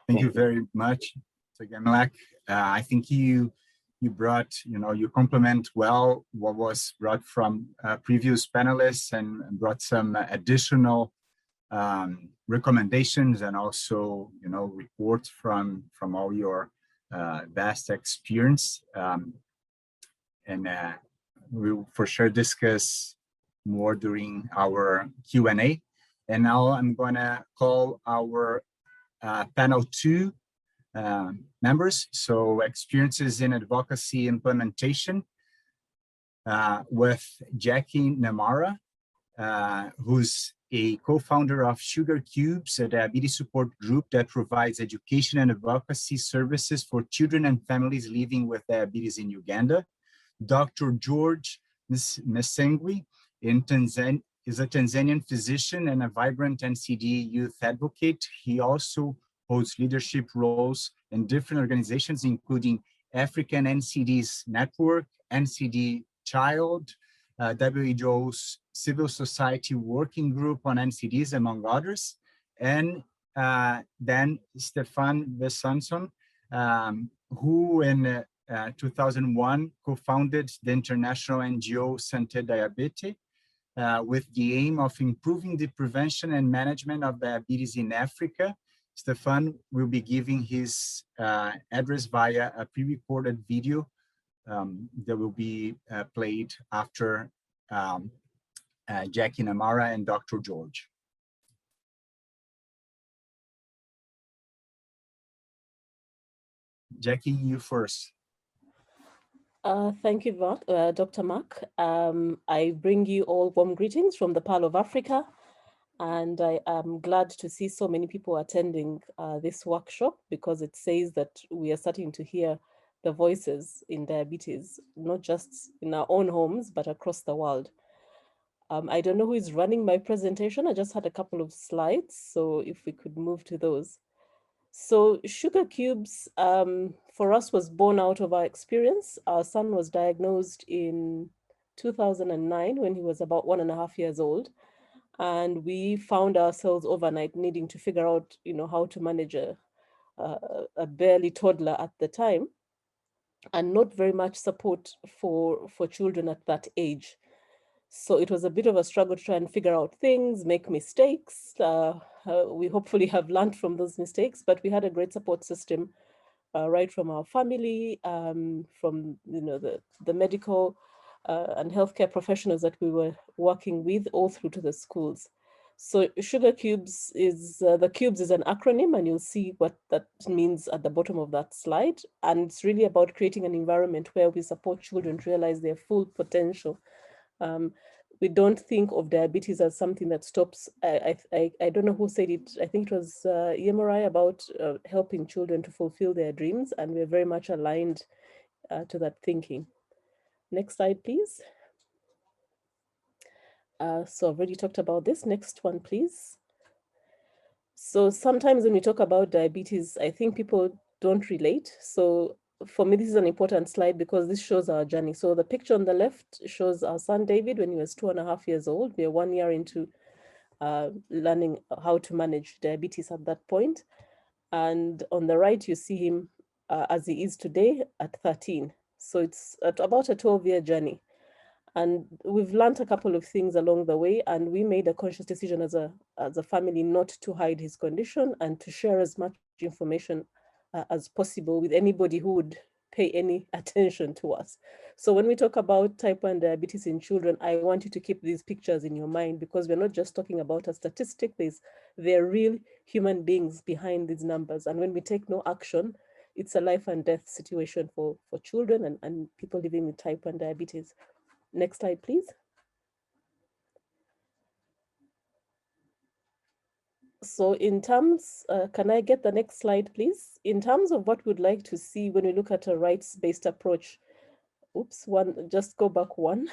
Thank you very much, Tegemlek. I think you brought, you complement well what was brought from previous panelists and brought some additional recommendations and also, reports from all your vast experience. And we will for sure discuss more during our Q&A. And now I'm gonna call our panel 2 members, so experiences in advocacy implementation, with Jackie Namara, who's a co-founder of Sugar Cubes, a diabetes support group that provides education and advocacy services for children and families living with diabetes in Uganda. Dr. George Nsengwi is a Tanzanian physician and a vibrant NCD youth advocate. He also holds leadership roles in different organizations, including African NCD's Network, NCD Child, WHO's Civil Society Working Group on NCDs, among others. And then Stefan Besançon, who in 2001 co-founded the international NGO Santé Diabete, with the aim of improving the prevention and management of diabetes in Africa. Stefan will be giving his address via a pre-recorded video that will be played after Jackie Namara and Dr. George. Jackie, you first. Thank you, Dr. Mark. I bring you all warm greetings from the Pearl of Africa. And I am glad to see so many people attending this workshop, because it says that we are starting to hear the voices in diabetes, not just in our own homes, but across the world. I don't know who is running my presentation. I just had a couple of slides, so if we could move to those. So sugar cubes for us was born out of our experience. Our son was diagnosed in 2009 when he was about 1.5 years old. And we found ourselves overnight needing to figure out, how to manage a barely toddler at the time, and not very much support for children at that age. So it was a bit of a struggle to try and figure out things, make mistakes. We hopefully have learned from those mistakes, but we had a great support system right from our family, from the medical and healthcare professionals that we were working with, all through to the schools. So sugar cubes is, the cubes is an acronym, and you'll see what that means at the bottom of that slide. And it's really about creating an environment where we support children to realize their full potential. We don't think of diabetes as something that stops. I don't know who said it. I think it was Yemurai, about helping children to fulfill their dreams, and we're very much aligned to that thinking. Next slide, please. So I've already talked about this. Next one, please. So sometimes when we talk about diabetes, I think people don't relate. So for me, this is an important slide because this shows our journey. So the picture on the left shows our son David when he was 2.5 years old. We are 1 year into learning how to manage diabetes at that point. And on the right, you see him as he is today at 13. So it's about a 12-year journey. And we've learned a couple of things along the way, and we made a conscious decision as a family not to hide his condition and to share as much information as possible with anybody who would pay any attention to us. So when we talk about type 1 diabetes in children, I want you to keep these pictures in your mind, because we're not just talking about a statistic. There are real human beings behind these numbers. And when we take no action, it's a life and death situation for children and people living with type 1 diabetes. Next slide, please. So in terms, can I get the next slide, please? In terms of what we'd like to see when we look at a rights-based approach, just go back one.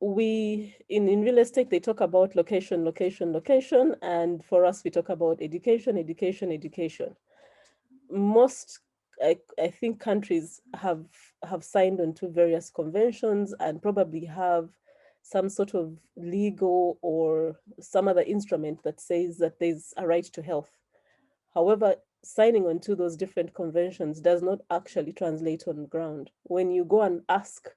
In real estate, they talk about location, location, location. And for us, we talk about education, education, education. Most, I think, countries have signed on to various conventions and probably have some sort of legal or some other instrument that says that there's a right to health. However, signing on to those different conventions does not actually translate on the ground. When you go and ask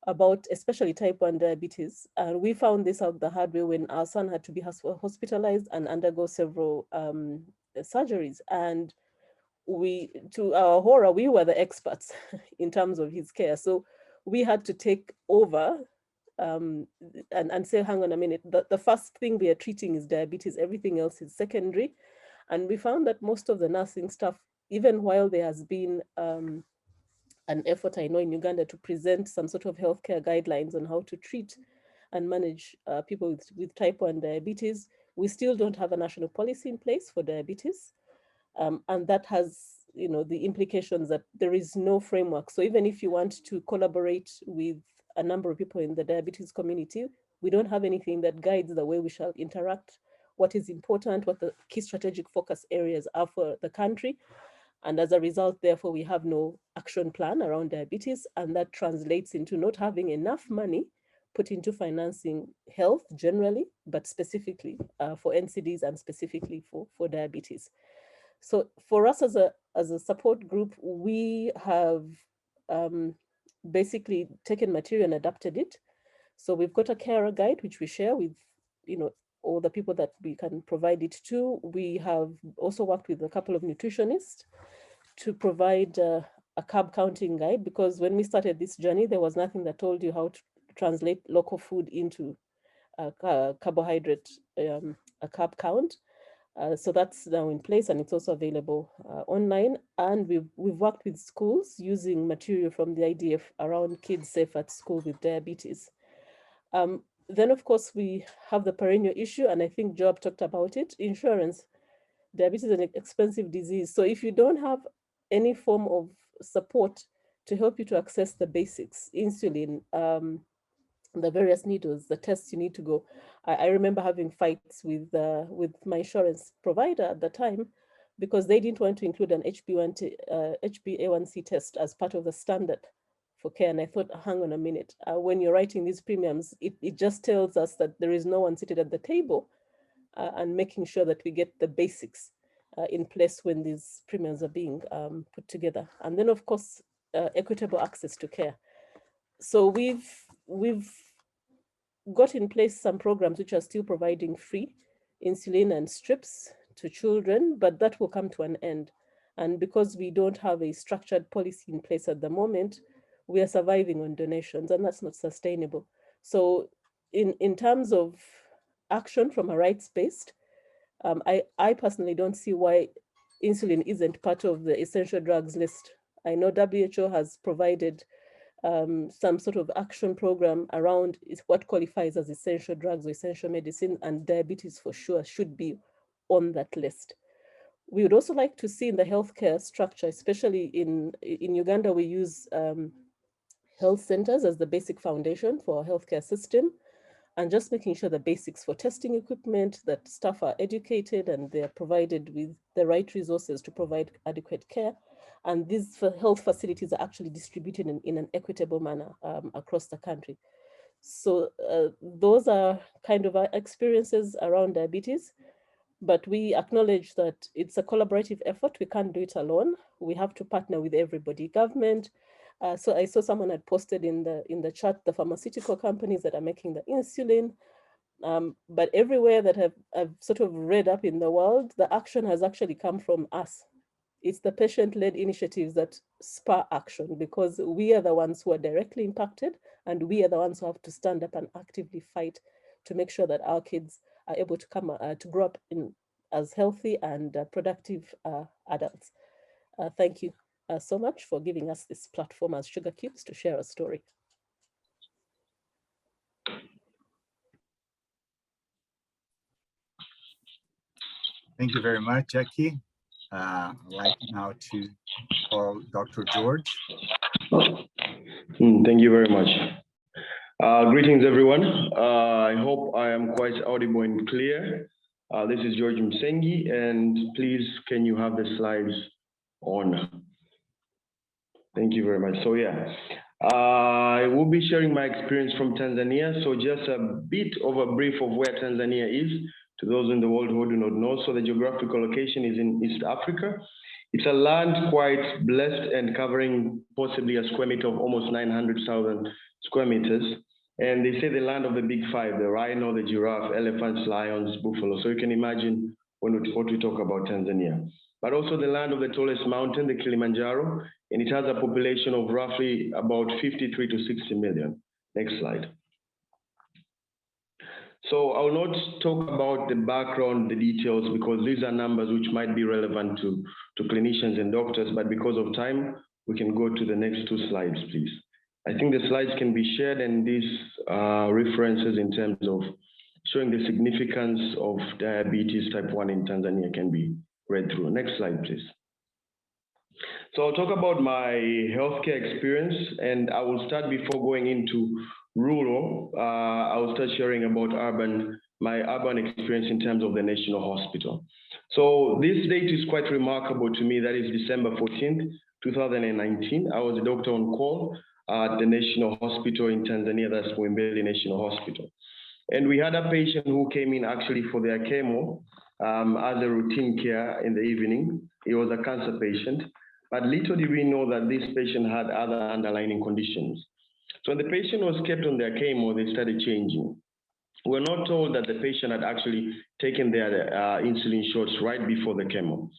about especially type 1 diabetes, and we found this out the hard way when our son had to be hospitalized and undergo several surgeries. And to our horror, we were the experts in terms of his care. So we had to take over and say, hang on a minute, the first thing we are treating is diabetes, everything else is secondary. And we found that most of the nursing staff, even while there has been an effort, I know, in Uganda to present some sort of healthcare guidelines on how to treat and manage people with type 1 diabetes, we still don't have a national policy in place for diabetes. And that has, the implications that there is no framework. So even if you want to collaborate with a number of people in the diabetes community, we don't have anything that guides the way we shall interact, what is important, what the key strategic focus areas are for the country. And as a result, therefore, we have no action plan around diabetes. And that translates into not having enough money put into financing health generally, but specifically for NCDs and specifically for diabetes. So for us as a support group, we have basically taken material and adapted it. So we've got a carer guide, which we share with, all the people that we can provide it to. We have also worked with a couple of nutritionists to provide a carb counting guide, because when we started this journey, there was nothing that told you how to translate local food into carbohydrate, a carb count. So that's now in place, and it's also available online. And we've worked with schools using material from the IDF around kids safe at school with diabetes. Then, of course, we have the perennial issue, and I think Job talked about it. Insurance. Diabetes is an expensive disease. So if you don't have any form of support to help you to access the basics, insulin, the various needles, the tests you need to go. I remember having fights with my insurance provider at the time because they didn't want to include an HbA1c test as part of the standard for care. And I thought, hang on a minute, when you're writing these premiums, it just tells us that there is no one seated at the table and making sure that we get the basics in place when these premiums are being put together. And then, of course, equitable access to care. So we've got in place some programs which are still providing free insulin and strips to children, but that will come to an end. And because we don't have a structured policy in place at the moment, we are surviving on donations, and that's not sustainable. So in terms of action from a rights-based, I personally don't see why insulin isn't part of the essential drugs list. I know WHO has provided some sort of action program around what qualifies as essential drugs or essential medicine, and diabetes for sure should be on that list. We would also like to see in the healthcare structure, especially in Uganda, we use health centers as the basic foundation for our healthcare system, and just making sure the basics for testing equipment, that staff are educated and they're provided with the right resources to provide adequate care. And these health facilities are actually distributed in an equitable manner across the country. So those are kind of our experiences around diabetes, but we acknowledge that it's a collaborative effort. We can't do it alone. We have to partner with everybody, government. So I saw someone had posted in the chat, the pharmaceutical companies that are making the insulin, but everywhere that I've sort of read up in the world, the action has actually come from us. It's the patient-led initiatives that spur action, because we are the ones who are directly impacted, and we are the ones who have to stand up and actively fight to make sure that our kids are able to come to grow up as healthy and productive adults. Thank you so much for giving us this platform as Sugar Cubes to share a story. Thank you very much, Jackie. I'd like now to call Dr. George. Thank you very much. Greetings, everyone. I hope I am quite audible and clear. This is George Msengi, and please, can you have the slides on? Thank you very much. So yeah, I will be sharing my experience from Tanzania. So just a bit of a brief of where Tanzania is to those in the world who do not know. So the geographical location is in East Africa. It's a land quite blessed and covering possibly a square meter of almost 900,000 square meters. And they say the land of the big five: the rhino, the giraffe, elephants, lions, buffalo. So you can imagine what we talk about Tanzania. But also the land of the tallest mountain, the Kilimanjaro, and it has a population of roughly about 53 to 60 million. Next slide. So I will not talk about the background, the details, because these are numbers which might be relevant to clinicians and doctors, but because of time, we can go to the next two slides, please. I think the slides can be shared, and these references in terms of showing the significance of diabetes type 1 in Tanzania can be read through. Next slide, please. So I'll talk about my healthcare experience, and I will start before going into rural. I will start sharing about my urban experience in terms of the National Hospital. So this date is quite remarkable to me. That is December 14th, 2019. I was a doctor on call at the National Hospital in Tanzania, that's Muhimbili National Hospital. And we had a patient who came in actually for their chemo as a routine care in the evening. He was a cancer patient, but little did we know that this patient had other underlying conditions. So when the patient was kept on their chemo, they started changing. We're not told that the patient had actually taken their insulin shots right before the chemo.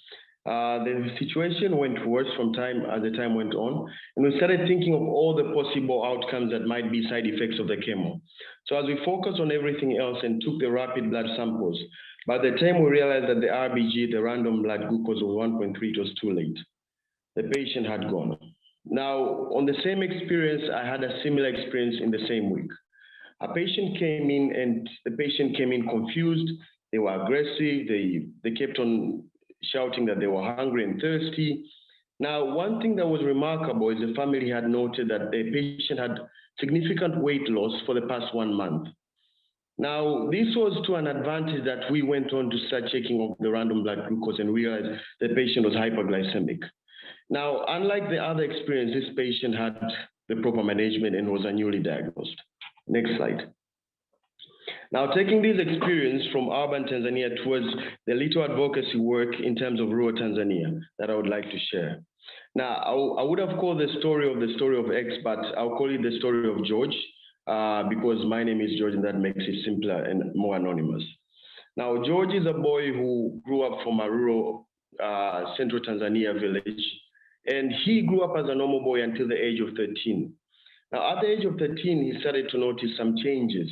The situation went worse as the time went on, and we started thinking of all the possible outcomes that might be side effects of the chemo. So as we focused on everything else and took the rapid blood samples, by the time we realized that the RBG, the random blood glucose of 1.3, it was too late. The patient had gone. Now, on the same experience, I had a similar experience in the same week. A patient came in and the patient came in confused. They were aggressive. They kept on shouting that they were hungry and thirsty. Now, one thing that was remarkable is the family had noted that the patient had significant weight loss for the past 1 month. Now, this was to an advantage that we went on to start checking of the random blood glucose and realized the patient was hyperglycemic. Now, unlike the other experience, this patient had the proper management and was newly diagnosed. Next slide. Now, taking this experience from urban Tanzania towards the little advocacy work in terms of rural Tanzania that I would like to share. Now, I would have called the story of X, but I'll call it the story of George, because my name is George and that makes it simpler and more anonymous. Now, George is a boy who grew up from a rural central Tanzania village, and he grew up as a normal boy until the age of 13. Now, at the age of 13, he started to notice some changes.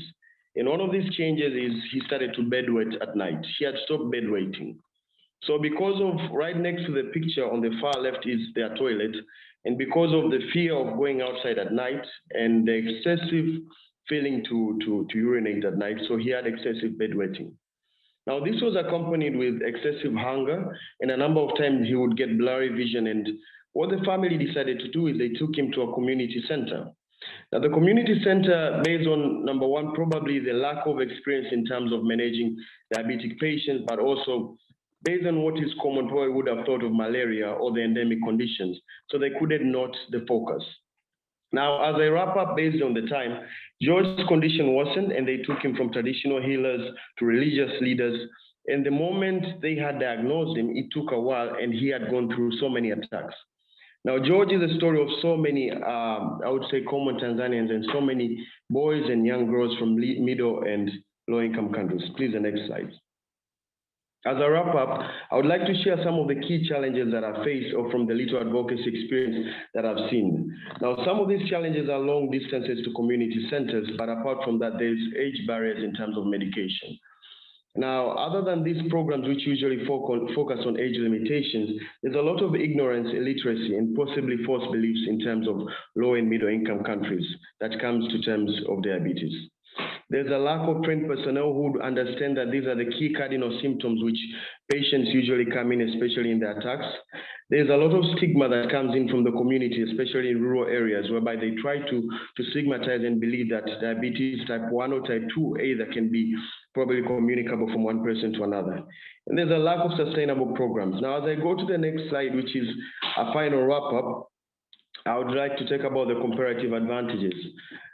And one of these changes is he started to bedwet at night. He had stopped bedwetting. So because of right next to the picture on the far left is their toilet, and because of the fear of going outside at night and the excessive feeling to urinate at night, so he had excessive bedwetting. Now this was accompanied with excessive hunger, and a number of times he would get blurry vision. And what the family decided to do is they took him to a community center. Now the community center, based on number one, probably the lack of experience in terms of managing diabetic patients, but also based on what is common, probably would have thought of malaria or the endemic conditions. So they couldn't note the focus. Now, as I wrap up based on the time, George's condition worsened and they took him from traditional healers to religious leaders. And the moment they had diagnosed him, it took a while and he had gone through so many attacks. Now, George is a story of so many, I would say, common Tanzanians and so many boys and young girls from middle and low-income countries. Please, the next slide. As I wrap up, I would like to share some of the key challenges that I faced or from the little advocacy experience that I've seen. Now, some of these challenges are long distances to community centers, but apart from that, there's age barriers in terms of medication. Now, other than these programs, which usually focus on age limitations, there's a lot of ignorance, illiteracy, and possibly false beliefs in terms of low and middle income countries that comes to terms of diabetes. There's a lack of trained personnel who understand that these are the key cardinal symptoms which patients usually come in, especially in the attacks. There's a lot of stigma that comes in from the community, especially in rural areas, whereby they try to stigmatize and believe that diabetes type 1 or type 2 either can be probably communicable from one person to another. And there's a lack of sustainable programs. Now, as I go to the next slide, which is a final wrap-up, I would like to talk about the comparative advantages.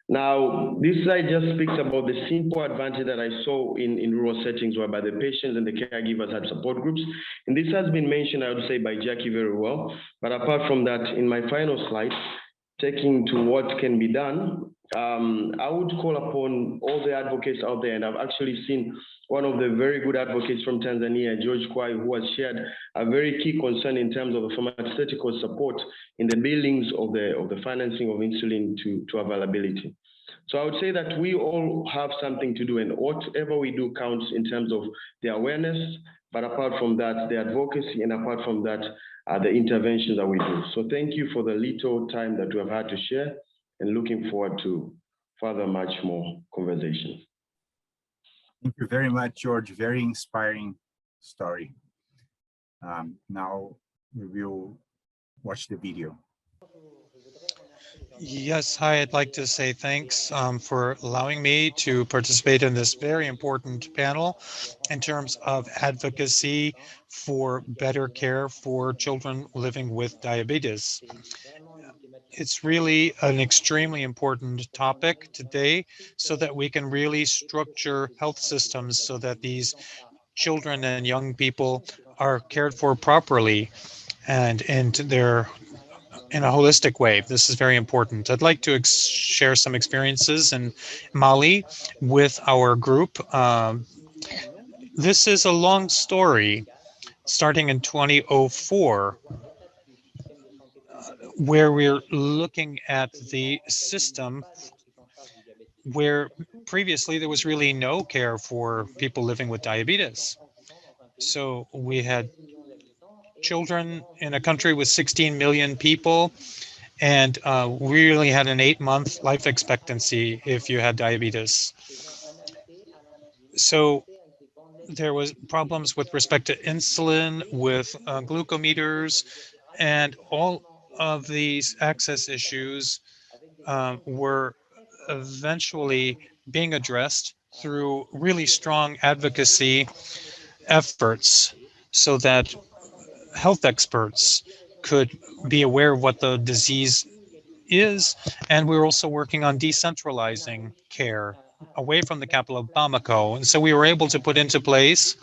Now, this slide just speaks about the simple advantage that I saw in rural settings whereby the patients and the caregivers had support groups. And this has been mentioned, I would say, by Jackie very well. But apart from that, in my final slide, taking to what can be done, I would call upon all the advocates out there, and I've actually seen one of the very good advocates from Tanzania, George Kwai, who has shared a very key concern in terms of the pharmaceutical support in the billings of the financing of insulin to availability. So I would say that we all have something to do, and whatever we do counts in terms of the awareness, but apart from that, the advocacy, and apart from that, the interventions that we do. So thank you for the little time that we have had to share, and looking forward to further much more conversations. Thank you very much, George. Very inspiring story. Now we will watch the video. Yes, hi, I'd like to say thanks for allowing me to participate in this very important panel in terms of advocacy for better care for children living with diabetes. It's really an extremely important topic today so that we can really structure health systems so that these children and young people are cared for properly and in a holistic way. This is very important. I'd like to share some experiences in Mali with our group. This is a long story starting in 2004, where we're looking at the system where previously there was really no care for people living with diabetes. So we had children in a country with 16 million people, and we really had an 8-month life expectancy if you had diabetes. So there was problems with respect to insulin, with glucometers, and all of these access issues were eventually being addressed through really strong advocacy efforts so that health experts could be aware of what the disease is. And we're also working on decentralizing care away from the capital of Bamako. And so we were able to put into place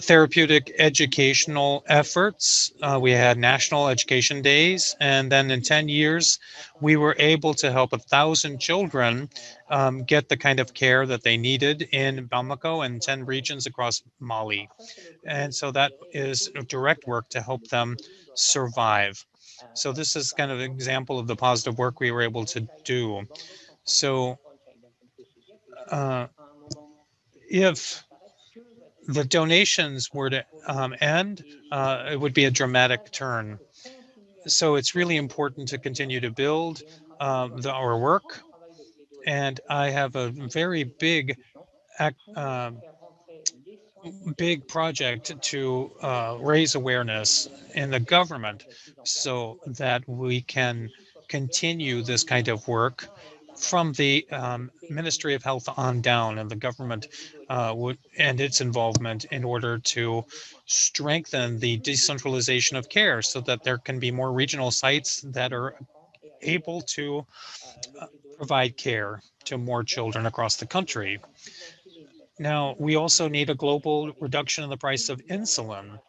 therapeutic educational efforts. We had national education days, and then in 10 years, we were able to help 1,000 children get the kind of care that they needed in Bamako and 10 regions across Mali. And so that is direct work to help them survive. So this is kind of an example of the positive work we were able to do. So if the donations were to end, it would be a dramatic turn. So it's really important to continue to build our work. And I have a very big big project to raise awareness in the government so that we can continue this kind of work from the Ministry of Health on down, and the government would and its involvement in order to strengthen the decentralization of care so that there can be more regional sites that are able to provide care to more children across the country. Now, we also need a global reduction in the price of insulin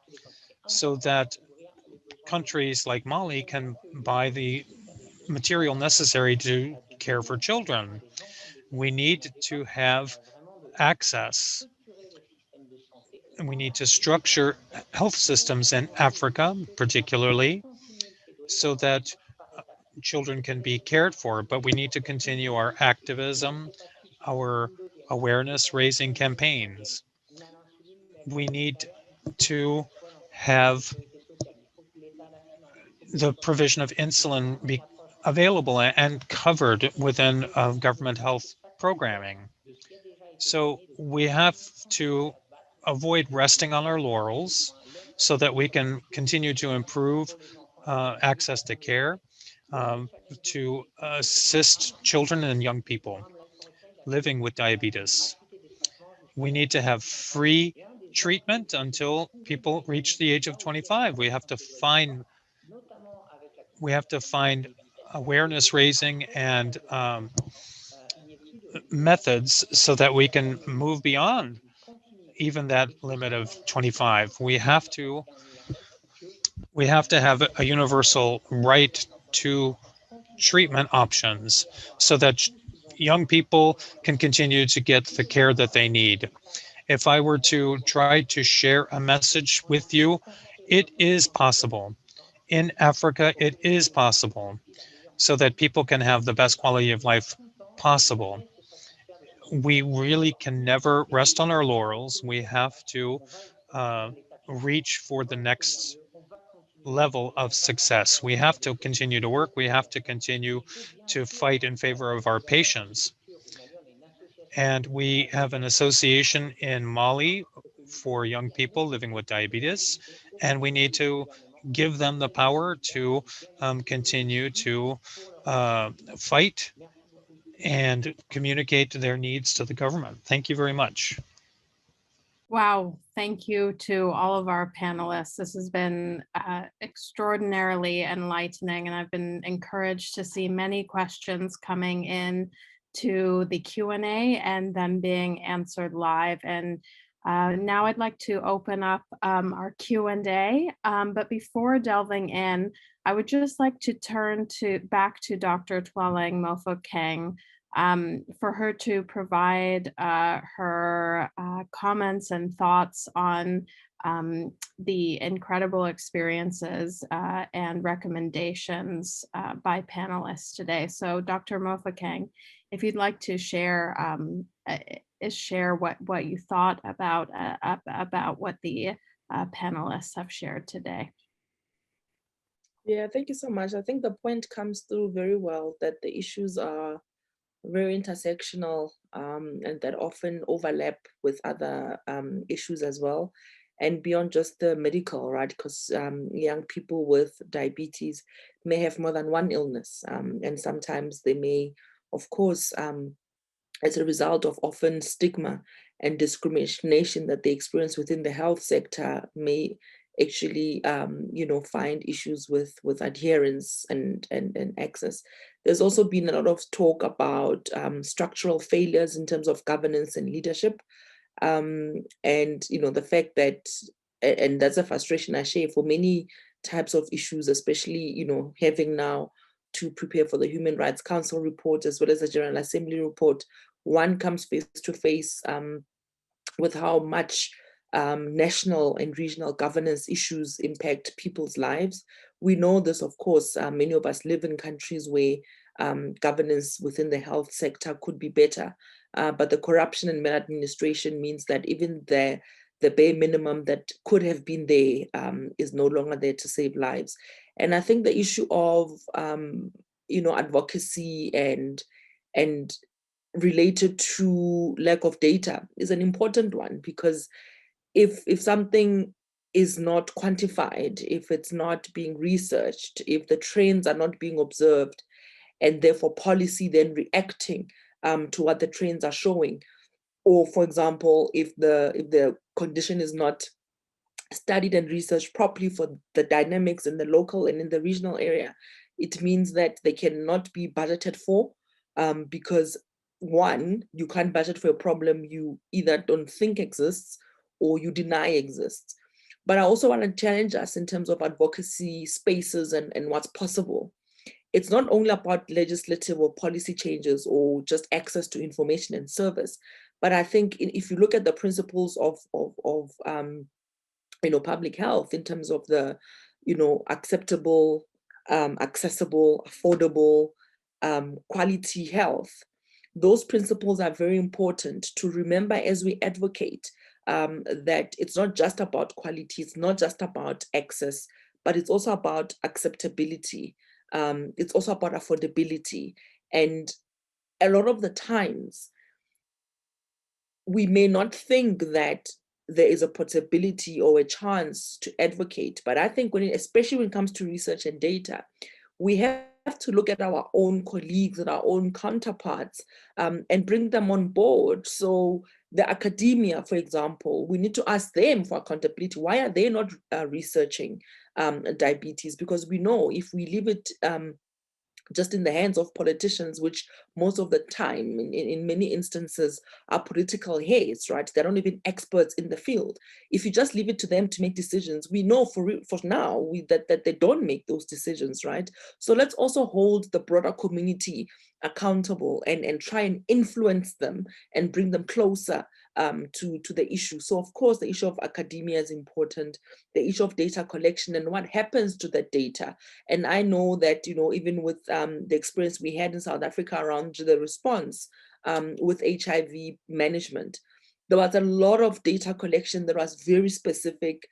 so that countries like Mali can buy the material necessary to care for children. We need to have access, and we need to structure health systems in Africa, particularly, so that children can be cared for. But we need to continue our activism, our awareness raising campaigns. We need to have the provision of insulin be available and covered within government health programming. So we have to avoid resting on our laurels so that we can continue to improve access to care, to assist children and young people living with diabetes. We need to have free treatment until people reach the age of 25. We have to find awareness raising and methods so that we can move beyond even that limit of 25. We have to have a universal right to treatment options so that young people can continue to get the care that they need. If I were to try to share a message with you, it is possible. In Africa, it is possible so that people can have the best quality of life possible. We really can never rest on our laurels. We have to reach for the next level of success. We have to continue to work. We have to continue to fight in favor of our patients. And we have an association in Mali for young people living with diabetes, and we need to give them the power to continue to fight and communicate their needs to the government. Thank you very much. Wow, thank you to all of our panelists. This has been extraordinarily enlightening, and I've been encouraged to see many questions coming in to the Q&A and then being answered live. And now I'd like to open up our Q&A, but before delving in, I would just like to turn back to Dr. Tuani Mofokeng for her to provide her comments and thoughts on the incredible experiences and recommendations by panelists today. So Dr. Mofokeng, if you'd like to share what you thought about what the panelists have shared today. Yeah, thank you so much. I think the point comes through very well that the issues are very intersectional and that often overlap with other issues as well. And beyond just the medical, right? Because young people with diabetes may have more than one illness. And sometimes they may, of course, as a result of often stigma and discrimination that they experience within the health sector, may actually find issues with adherence and access. There's also been a lot of talk about structural failures in terms of governance and leadership, and the fact that, and that's a frustration I share for many types of issues, especially having now to prepare for the Human Rights Council report as well as the General Assembly report. One comes face to face with how much national and regional governance issues impact people's lives. We know this, of course, many of us live in countries where governance within the health sector could be better, but the corruption and maladministration means that even the bare minimum that could have been there is no longer there to save lives. And I think the issue of advocacy and related to lack of data is an important one, because if something is not quantified, if it's not being researched, if the trends are not being observed, and therefore policy then reacting to what the trends are showing, or for example, if the condition is not studied and researched properly for the dynamics in the local and in the regional area, it means that they cannot be budgeted for, because one, you can't budget for a problem you either don't think exists or you deny exists. But I also want to challenge us in terms of advocacy spaces and what's possible. It's not only about legislative or policy changes or just access to information and service, but I think if you look at the principles of public health in terms of the acceptable, accessible, affordable, quality health, those principles are very important to remember as we advocate that it's not just about quality, it's not just about access, but it's also about acceptability. It's also about affordability. And a lot of the times, we may not think that there is a possibility or a chance to advocate, but I think especially when it comes to research and data, we have to look at our own colleagues and our own counterparts and bring them on board. So the academia, for example, we need to ask them for accountability. Why are they not researching diabetes? Because we know if we leave it just in the hands of politicians, which most of the time, in many instances, are political heads, right? They're not even experts in the field. If you just leave it to them to make decisions, we know for now that they don't make those decisions, right? So let's also hold the broader community accountable and try and influence them and bring them closer to the issue. So of course, the issue of academia is important, the issue of data collection and what happens to that data. And I know that, even with the experience we had in South Africa around the response with HIV management, there was a lot of data collection that was very specific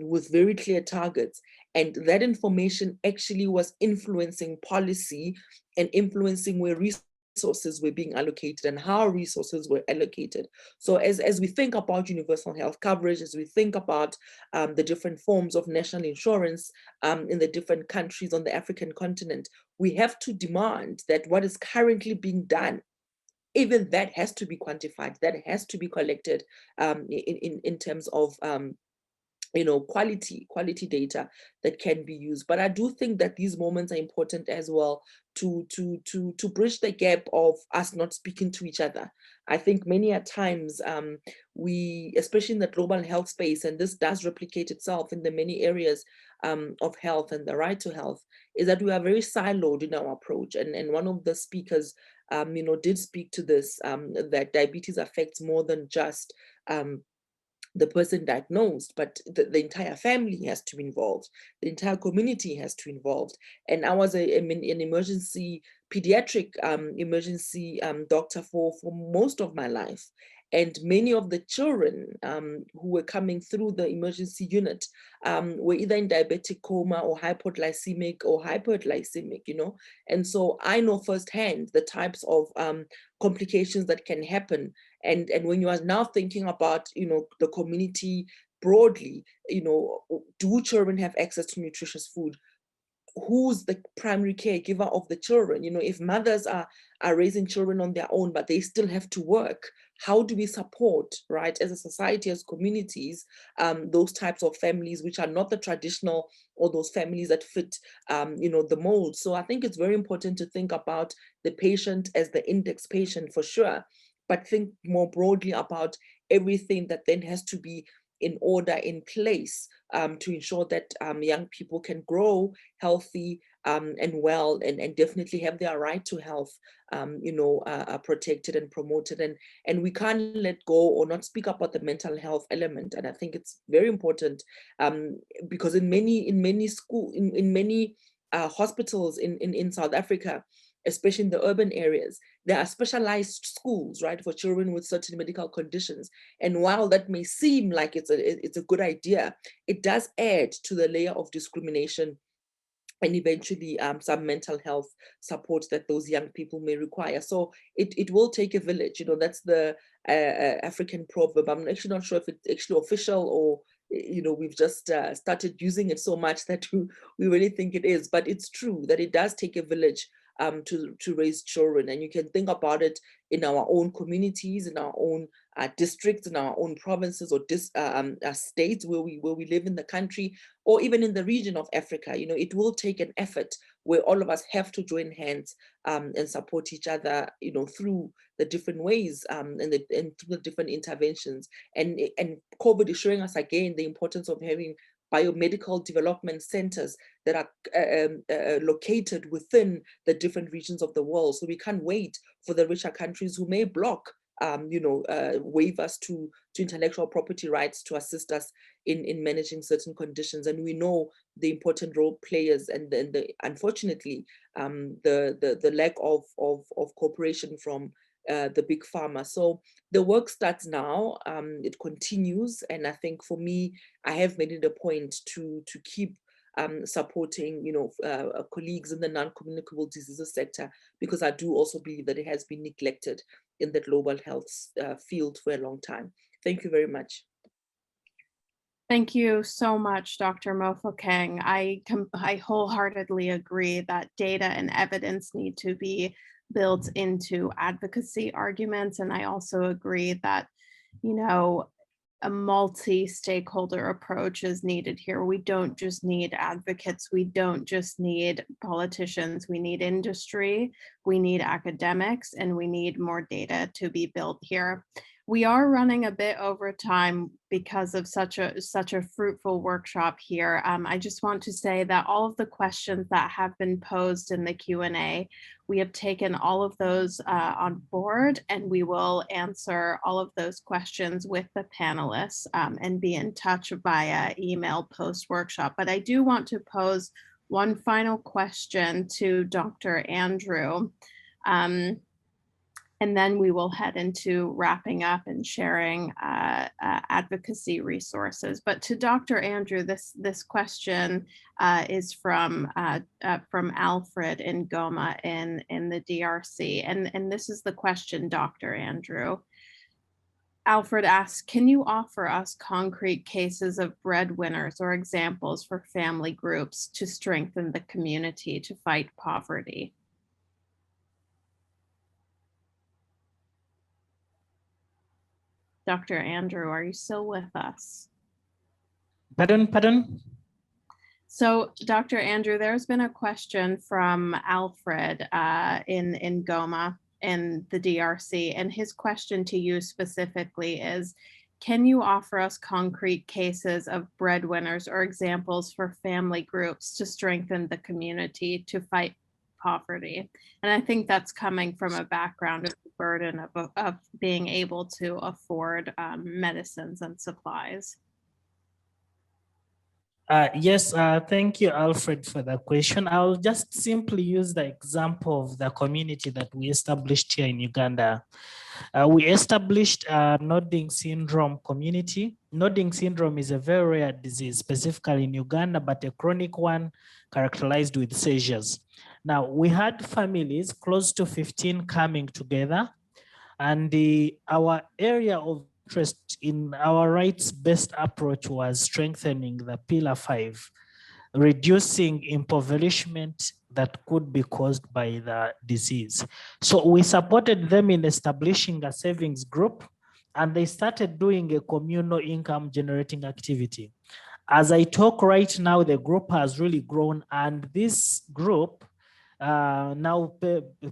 with very clear targets. And that information actually was influencing policy and influencing where resources were being allocated and how resources were allocated. So as we think about universal health coverage, as we think about the different forms of national insurance in the different countries on the African continent, we have to demand that what is currently being done, even that has to be quantified, that has to be collected in terms of quality data that can be used. But I do think that these moments are important as well to bridge the gap of us not speaking to each other. I think many a times we, especially in the global health space, and this does replicate itself in the many areas of health and the right to health, is that we are very siloed in our approach. And one of the speakers did speak to this, that diabetes affects more than just the person diagnosed, but the entire family has to be involved. The entire community has to be involved. And I was an emergency pediatric emergency doctor for most of my life. And many of the children who were coming through the emergency unit were either in diabetic coma or hypoglycemic or hyperglycemic, you know. And so I know firsthand the types of complications that can happen. And when you are now thinking about, you know, the community broadly, you know, do children have access to nutritious food? Who's the primary caregiver of the children? You know, if mothers are raising children on their own, but they still have to work, how do we support, right, as a society, as communities, those types of families which are not the traditional, or those families that fit, you know, the mold? So I think it's very important to think about the patient as the index patient for sure, but think more broadly about everything that then has to be in order, in place, to ensure that young people can grow healthy and well, and definitely have their right to health, you know, protected and promoted. And we can't let go or not speak about the mental health element. And I think it's very important because in many hospitals in South Africa, especially in the urban areas, there are specialized schools, right, for children with certain medical conditions. And while that may seem like it's a good idea, it does add to the layer of discrimination and eventually some mental health support that those young people may require. So it will take a village, you know, that's the African proverb. I'm actually not sure if it's actually official, or, you know, we've just started using it so much that we really think it is, but it's true that it does take a village to raise children. And you can think about it in our own communities, in our own districts, in our own provinces or states where we live in the country, or even in the region of Africa. You know, it will take an effort where all of us have to join hands and support each other, you know, through the different ways and through the different interventions. And COVID is showing us again the importance of having biomedical development centers that are located within the different regions of the world. So we can't wait for the richer countries who may block, you know, waivers to intellectual property rights to assist us in managing certain conditions. And we know the important role players and unfortunately, the lack of cooperation from the big pharma. So the work starts now, it continues. And I think for me, I have made it a point to keep supporting, you know, colleagues in the non-communicable diseases sector, because I do also believe that it has been neglected in the global health field for a long time. Thank you very much. Thank you so much, Dr. Mofokeng. I wholeheartedly agree that data and evidence need to be built into advocacy arguments. And I also agree that, you know, a multi-stakeholder approach is needed here. We don't just need advocates. We don't just need politicians. We need industry, we need academics, and we need more data to be built here. We are running a bit over time because of such a fruitful workshop here. I just want to say that all of the questions that have been posed in the Q&A, we have taken all of those on board, and we will answer all of those questions with the panelists and be in touch via email post-workshop. But I do want to pose one final question to Dr. Andrew. And then we will head into wrapping up and sharing advocacy resources. But to Dr. Andrew, this question is from Alfred in Goma in the DRC. And this is the question, Dr. Andrew. Alfred asks, can you offer us concrete cases of breadwinners or examples for family groups to strengthen the community to fight poverty? Dr. Andrew, are you still with us? Pardon? So, Dr. Andrew, there's been a question from Alfred in Goma in the DRC, and his question to you specifically is, can you offer us concrete cases of breadwinners or examples for family groups to strengthen the community to fight poverty? And I think that's coming from a background of the burden of being able to afford medicines and supplies. Yes, thank you, Alfred, for the question. I'll just simply use the example of the community that we established here in Uganda. We established a nodding syndrome community. Nodding syndrome is a very rare disease, specifically in Uganda, but a chronic one characterized with seizures. Now, we had families close to 15 coming together, and our area of interest in our rights-based approach was strengthening the Pillar 5, reducing impoverishment that could be caused by the disease. So we supported them in establishing a savings group, and they started doing a communal income generating activity. As I talk right now, the group has really grown, and this group now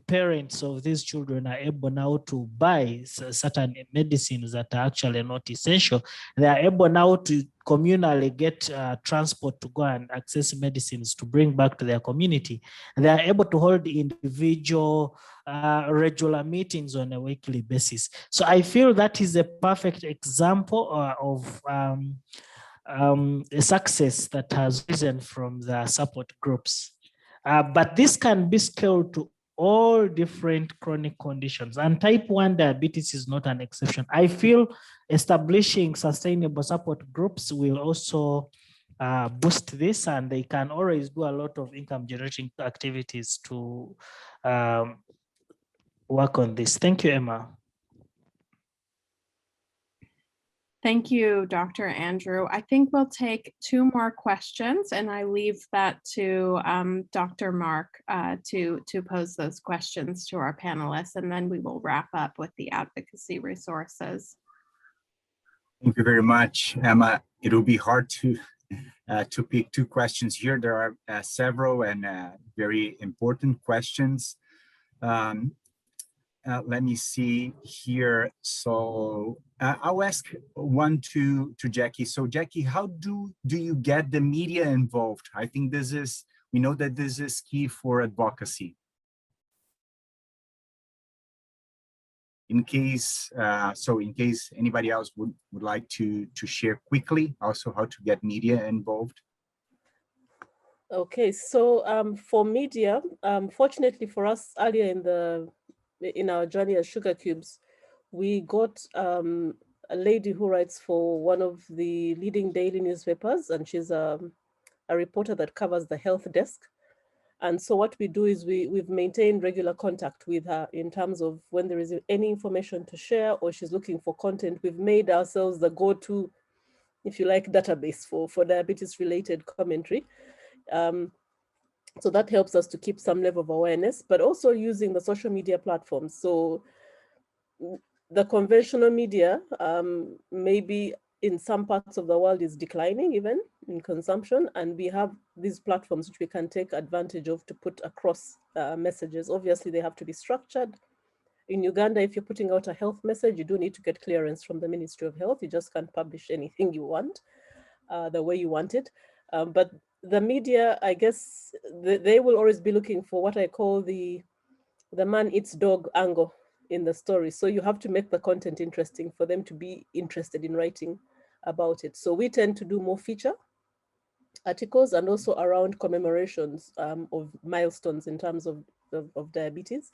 parents of these children are able now to buy certain medicines that are actually not essential. They are able now to communally get transport to go and access medicines to bring back to their community. And they are able to hold individual regular meetings on a weekly basis. So I feel that is a perfect example of a success that has risen from the support groups. But this can be scaled to all different chronic conditions, and type 1 diabetes is not an exception. I feel establishing sustainable support groups will also boost this, and they can always do a lot of income generating activities to work on this. Thank you, Emma. Thank you, Dr. Andrew. I think we'll take 2 more questions, and I leave that to Dr. Mark to pose those questions to our panelists, and then we will wrap up with the advocacy resources. Thank you very much, Emma. It'll be hard to pick 2 questions here. There are several and very important questions. Let me see here. So I'll ask one to Jackie. So Jackie, how do you get the media involved? I think we know that this is key for advocacy. In case anybody else would like to share quickly also how to get media involved. Okay, so for media, fortunately for us, earlier in our journey as Sugar Cubes, we got a lady who writes for one of the leading daily newspapers, and she's a reporter that covers the health desk. And so what we do is we've maintained regular contact with her in terms of when there is any information to share or she's looking for content. We've made ourselves the go-to, if you like, database for diabetes-related commentary. So that helps us to keep some level of awareness, but also using the social media platforms. So the conventional media, maybe in some parts of the world is declining even in consumption. And we have these platforms which we can take advantage of to put across messages. Obviously, they have to be structured. In Uganda, if you're putting out a health message, you do need to get clearance from the Ministry of Health. You just can't publish anything you want the way you want it. But the media, I guess, they will always be looking for what I call the man eats dog angle in the story. So you have to make the content interesting for them to be interested in writing about it. So we tend to do more feature articles and also around commemorations of milestones in terms of diabetes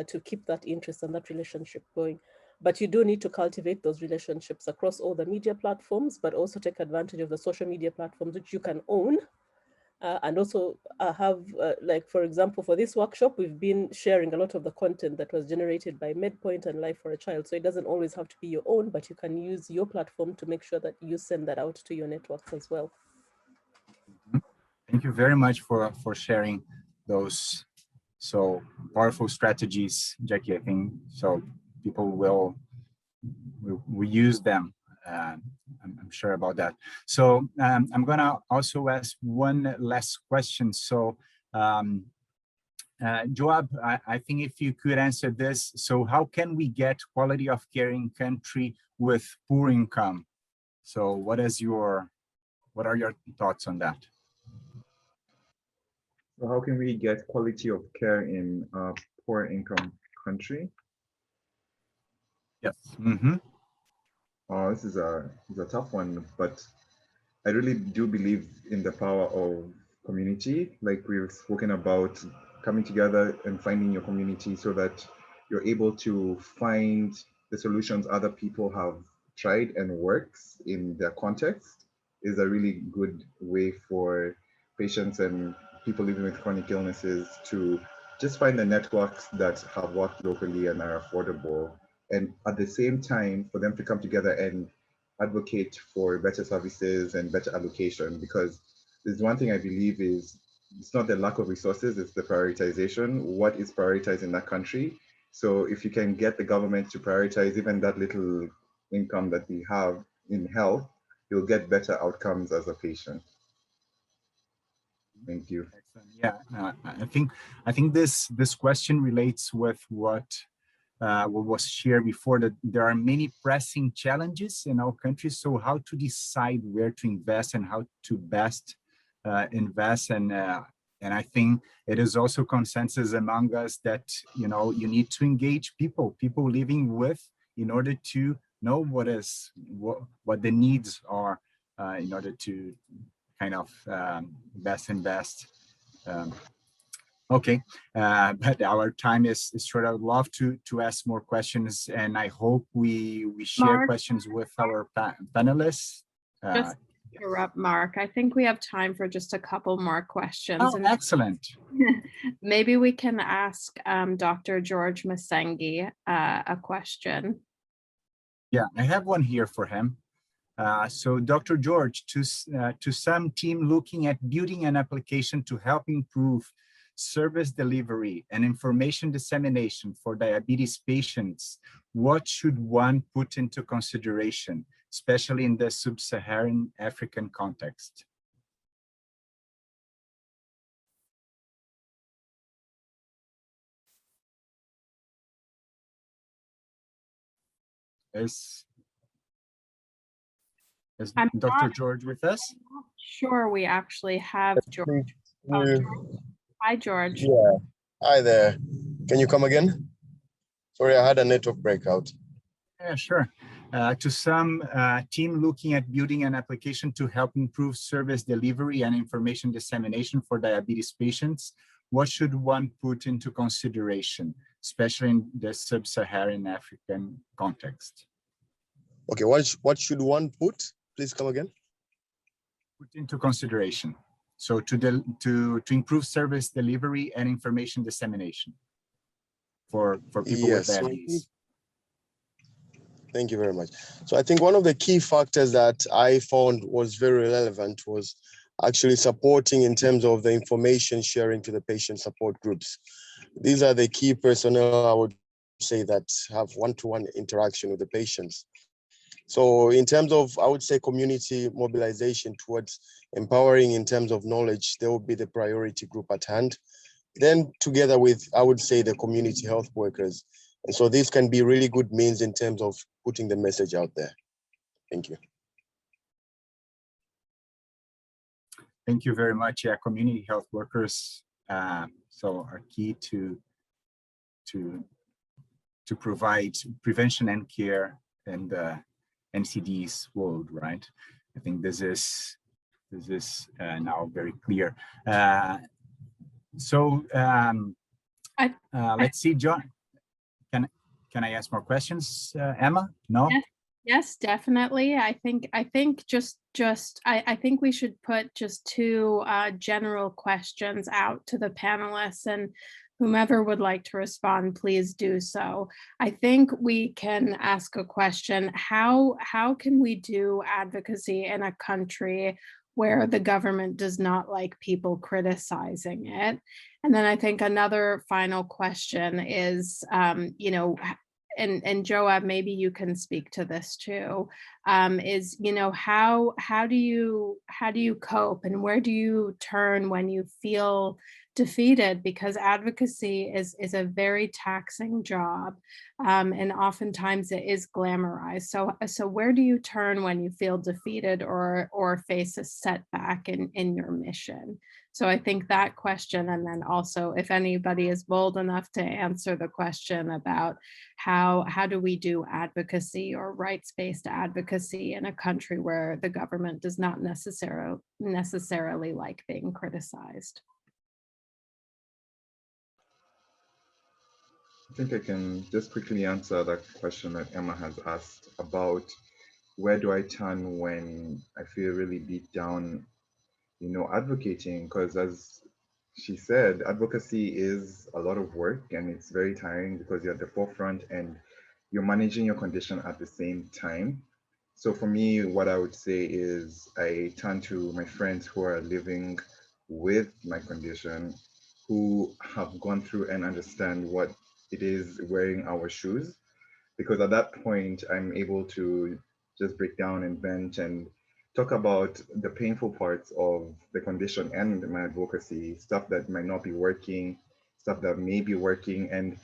to keep that interest and that relationship going. But you do need to cultivate those relationships across all the media platforms, but also take advantage of the social media platforms which you can own. And also have, like, for example, for this workshop, we've been sharing a lot of the content that was generated by MedPoint and Life for a Child. So it doesn't always have to be your own, but you can use your platform to make sure that you send that out to your networks as well. Thank you very much for sharing those so powerful strategies, Jackie. I think so people will use them. I'm sure about that. So I'm gonna also ask one last question. So Joab, I think if you could answer this. So how can we get quality of care in country with poor income? So what are your thoughts on that? So how can we get quality of care in a poor income country? Yes. Oh, this is a tough one, but I really do believe in the power of community, like we've spoken about, coming together and finding your community so that you're able to find the solutions other people have tried and works in their context, is a really good way for patients and people living with chronic illnesses to just find the networks that have worked locally and are affordable, and at the same time for them to come together and advocate for better services and better allocation. Because there's one thing I believe is, it's not the lack of resources, it's the prioritization. What is prioritized in that country? So if you can get the government to prioritize even that little income that we have in health, you'll get better outcomes as a patient. Thank you. Excellent. Yeah, I think this question relates with what was shared before, that there are many pressing challenges in our country. So how to decide where to invest and how to best invest, and I think it is also consensus among us that you need to engage people living with, in order to know what the needs are, in order to kind of best invest. Okay, but our time is short. I would love to ask more questions, and I hope we share Mark, questions with our panelists. Just interrupt, Mark. I think we have time for just a couple more questions. Oh, excellent. Maybe we can ask Dr. George Masengi a question. Yeah, I have one here for him. So Dr. George, to some team looking at building an application to help improve service delivery and information dissemination for diabetes patients, what should one put into consideration, especially in the sub-Saharan African context? Is Dr. George with us? I'm not sure we actually have George. Oh, George. Hi, George. Yeah. Hi there. Can you come again? Sorry, I had a network breakout. Yeah, sure. To some team looking at building an application to help improve service delivery and information dissemination for diabetes patients, what should one put into consideration, especially in the sub-Saharan African context? Okay, what should one put? Please come again. Put into consideration. So to improve service delivery and information dissemination for people with diabetes. Thank you very much. So I think one of the key factors that I found was very relevant was actually supporting in terms of the information sharing to the patient support groups. These are the key personnel, I would say, that have one-to-one interaction with the patients. So in terms of, I would say, community mobilization towards empowering in terms of knowledge, there will be the priority group at hand. Then together with, I would say, the community health workers. And so this can be really good means in terms of putting the message out there. Thank you. Thank you very much. Yeah, community health workers so are key to provide prevention and care in the NCD's world, right? I think this is now very clear. Let's see, John. Can I ask more questions, Emma? No. Yes, definitely. I think we should put just two general questions out to the panelists, and whomever would like to respond, please do so. I think we can ask a question: how can we do advocacy in a country where the government does not like people criticizing it? And then I think another final question is, and Joab, maybe you can speak to this too, is, how do you cope, and where do you turn when you feel defeated because advocacy is a very taxing job, and oftentimes it is glamorized. So where do you turn when you feel defeated or face a setback in your mission? So I think that question, and then also if anybody is bold enough to answer the question about how do we do advocacy or rights-based advocacy in a country where the government does not necessarily like being criticized. I think I can just quickly answer that question that Emma has asked about where do I turn when I feel really beat down, advocating, because as she said, advocacy is a lot of work and it's very tiring because you're at the forefront and you're managing your condition at the same time. So for me, what I would say is I turn to my friends who are living with my condition, who have gone through and understand what it is wearing our shoes. Because at that point, I'm able to just break down and vent and talk about the painful parts of the condition and my advocacy, stuff that might not be working, stuff that may be working. And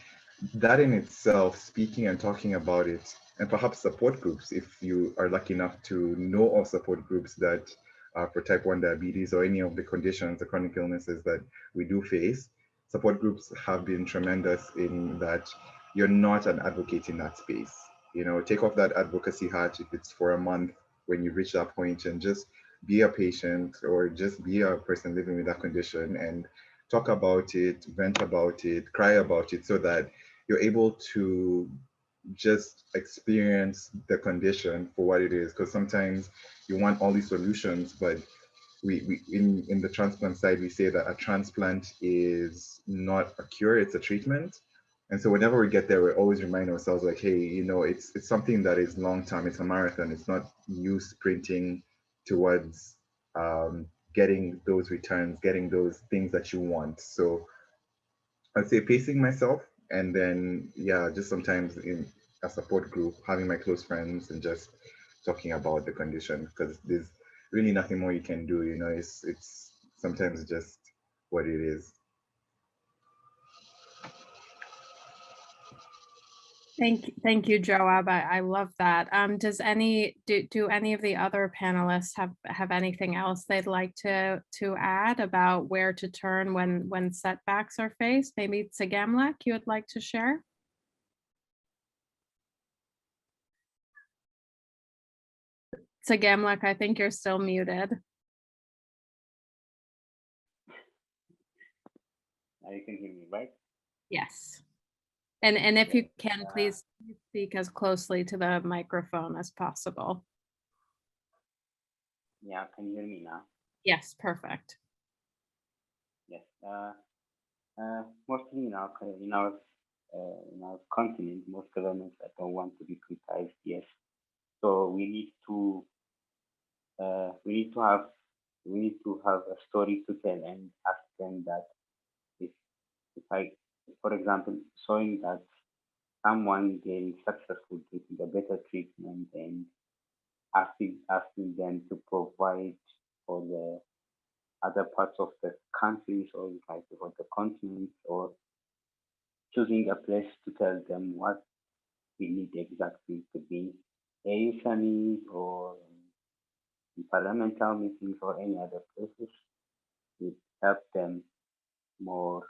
that in itself, speaking and talking about it, and perhaps support groups, if you are lucky enough to know of support groups that for type 1 diabetes or any of the conditions, the chronic illnesses that we do face, support groups have been tremendous in that you're not an advocate in that space. Take off that advocacy hat if it's for a month when you reach that point and just be a patient or just be a person living with that condition and talk about it, vent about it, cry about it, so that you're able to just experience the condition for what it is. Because sometimes you want all these solutions, but we in the transplant side, we say that a transplant is not a cure, it's a treatment. And so whenever we get there, we always remind ourselves like, hey, it's something that is long-term, it's a marathon. It's not you sprinting towards getting those returns, getting those things that you want. So I'd say pacing myself, and then, yeah, just sometimes in a support group, having my close friends and just talking about the condition, because there's really nothing more you can do. It's sometimes just what it is. Thank you, Joab. I love that. Does do any of the other panelists have anything else they'd like to add about where to turn when setbacks are faced? Maybe Tsegamlek, you would like to share? Tsegamlek, I think you're still muted. Now you can hear me, right? Yes. And if you can, please speak as closely to the microphone as possible. Yeah, can you hear me now? Yes, perfect. Yes. Mostly in our continent, most governments don't want to be criticized. Yes. So we need to have a story to tell and ask them that if for example, showing that someone getting successful getting a better treatment and asking them to provide for the other parts of the countries or like for the continent, or choosing a place to tell them what we need exactly, to be a summit or in parliamentary meetings or any other places. It help them more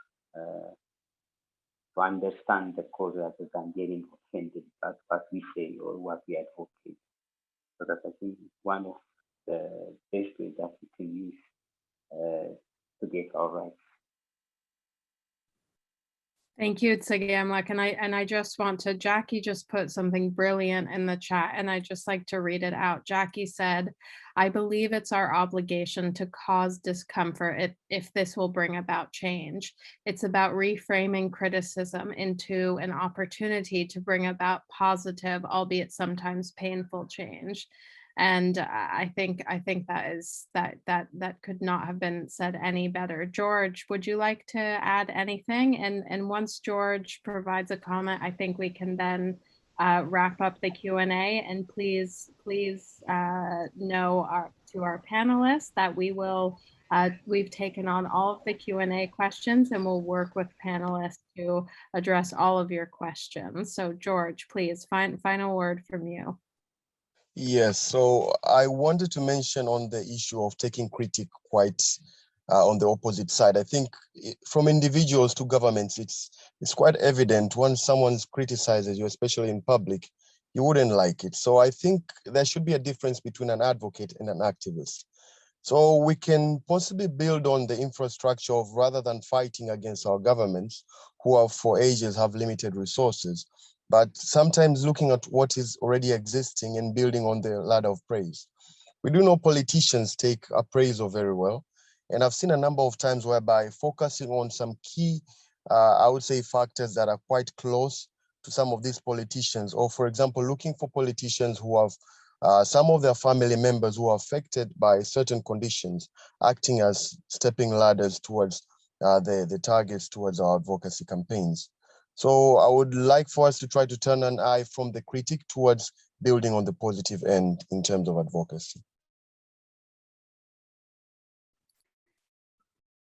to understand the cause rather than getting offended by what we say or what we advocate. So that I think is one of the best ways that we can use to get our rights. Thank you, Tsegamlek. And I just want to, Jackie just put something brilliant in the chat, and I just like to read it out. Jackie said, I believe it's our obligation to cause discomfort if this will bring about change. It's about reframing criticism into an opportunity to bring about positive, albeit sometimes painful change. And I think that could not have been said any better. George, would you like to add anything? And once George provides a comment, I think we can then wrap up the Q&A. And please know to our panelists that we will We've taken on all of the Q&A questions and we'll work with panelists to address all of your questions. So George, please, final word from you. Yes, so I wanted to mention on the issue of taking critique quite on the opposite side. I think from individuals to governments, it's quite evident when someone criticizes you, especially in public, you wouldn't like it. So I think there should be a difference between an advocate and an activist. So we can possibly build on the infrastructure of, rather than fighting against our governments, who have for ages have limited resources, but sometimes looking at what is already existing and building on the ladder of praise. We do know politicians take appraisal very well. And I've seen a number of times whereby focusing on some key, I would say, factors that are quite close to some of these politicians, or for example, looking for politicians who have some of their family members who are affected by certain conditions, acting as stepping ladders towards the targets towards our advocacy campaigns. So I would like for us to try to turn an eye from the critique towards building on the positive end in terms of advocacy.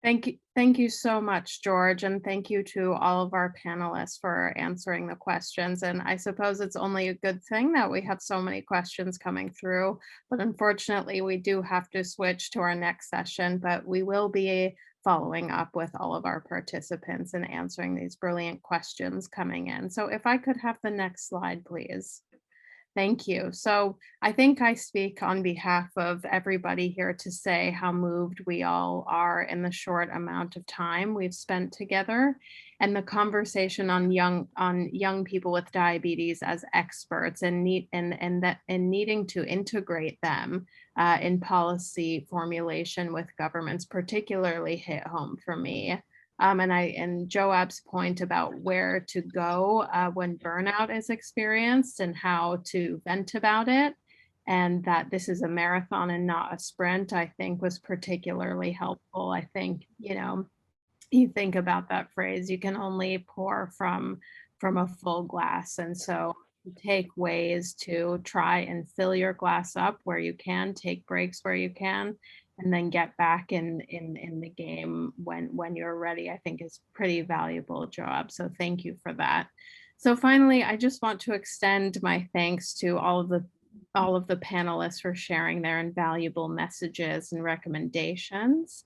Thank you so much, George, and thank you to all of our panelists for answering the questions. And I suppose it's only a good thing that we have so many questions coming through, but unfortunately we do have to switch to our next session, but we will be following up with all of our participants and answering these brilliant questions coming in. So if I could have the next slide, please. Thank you. So I think I speak on behalf of everybody here to say how moved we all are in the short amount of time we've spent together, and the conversation on young people with diabetes as experts and needing to integrate them in policy formulation with governments particularly hit home for me. And Joab's point about where to go when burnout is experienced and how to vent about it, and that this is a marathon and not a sprint, I think was particularly helpful. I think, you think about that phrase, you can only pour from a full glass. And so take ways to try and fill your glass up where you can, take breaks where you can, and then get back in the game when you're ready, I think is pretty valuable job. So thank you for that. So finally, I just want to extend my thanks to all of the panelists for sharing their invaluable messages and recommendations.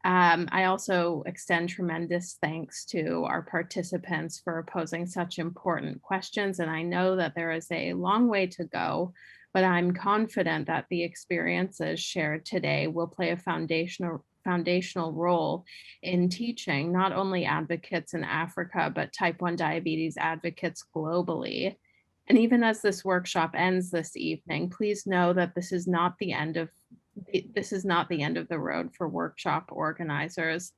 I also extend tremendous thanks to our participants for posing such important questions. And I know that there is a long way to go, but I'm confident that the experiences shared today will play a foundational role in teaching not only advocates in Africa, but type 1 diabetes advocates globally. And even as this workshop ends this evening, please know that this is not the end of the road for workshop organizers.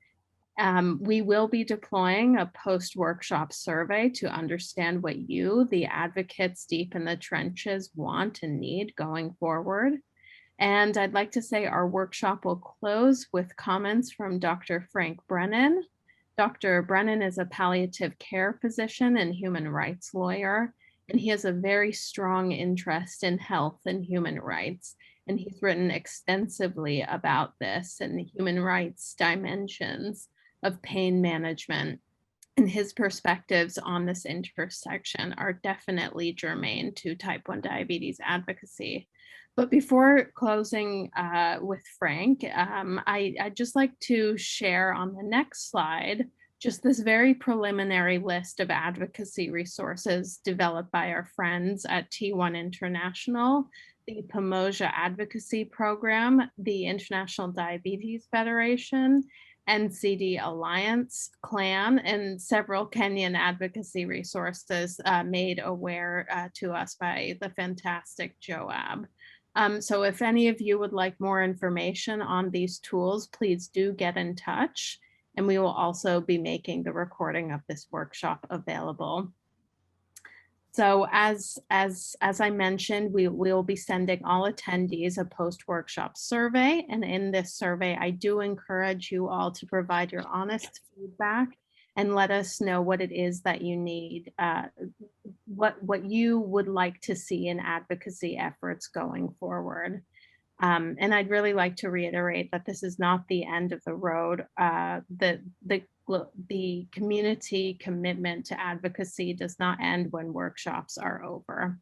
We will be deploying a post-workshop survey to understand what you, the advocates deep in the trenches, want and need going forward. And I'd like to say our workshop will close with comments from Dr. Frank Brennan. Dr. Brennan is a palliative care physician and human rights lawyer, and he has a very strong interest in health and human rights. And he's written extensively about this and the human rights dimensions of pain management. And his perspectives on this intersection are definitely germane to type 1 diabetes advocacy. But before closing with Frank, I'd just like to share on the next slide just this very preliminary list of advocacy resources developed by our friends at T1 International, the Pamoja Advocacy Program, the International Diabetes Federation, NCD Alliance, CLAN, and several Kenyan advocacy resources made aware to us by the fantastic Joab. So if any of you would like more information on these tools, please do get in touch. And we will also be making the recording of this workshop available. So as I mentioned, we will be sending all attendees a post-workshop survey. And in this survey, I do encourage you all to provide your honest feedback and let us know what it is that you need, what you would like to see in advocacy efforts going forward. And I'd really like to reiterate that this is not the end of the road. The community commitment to advocacy does not end when workshops are over.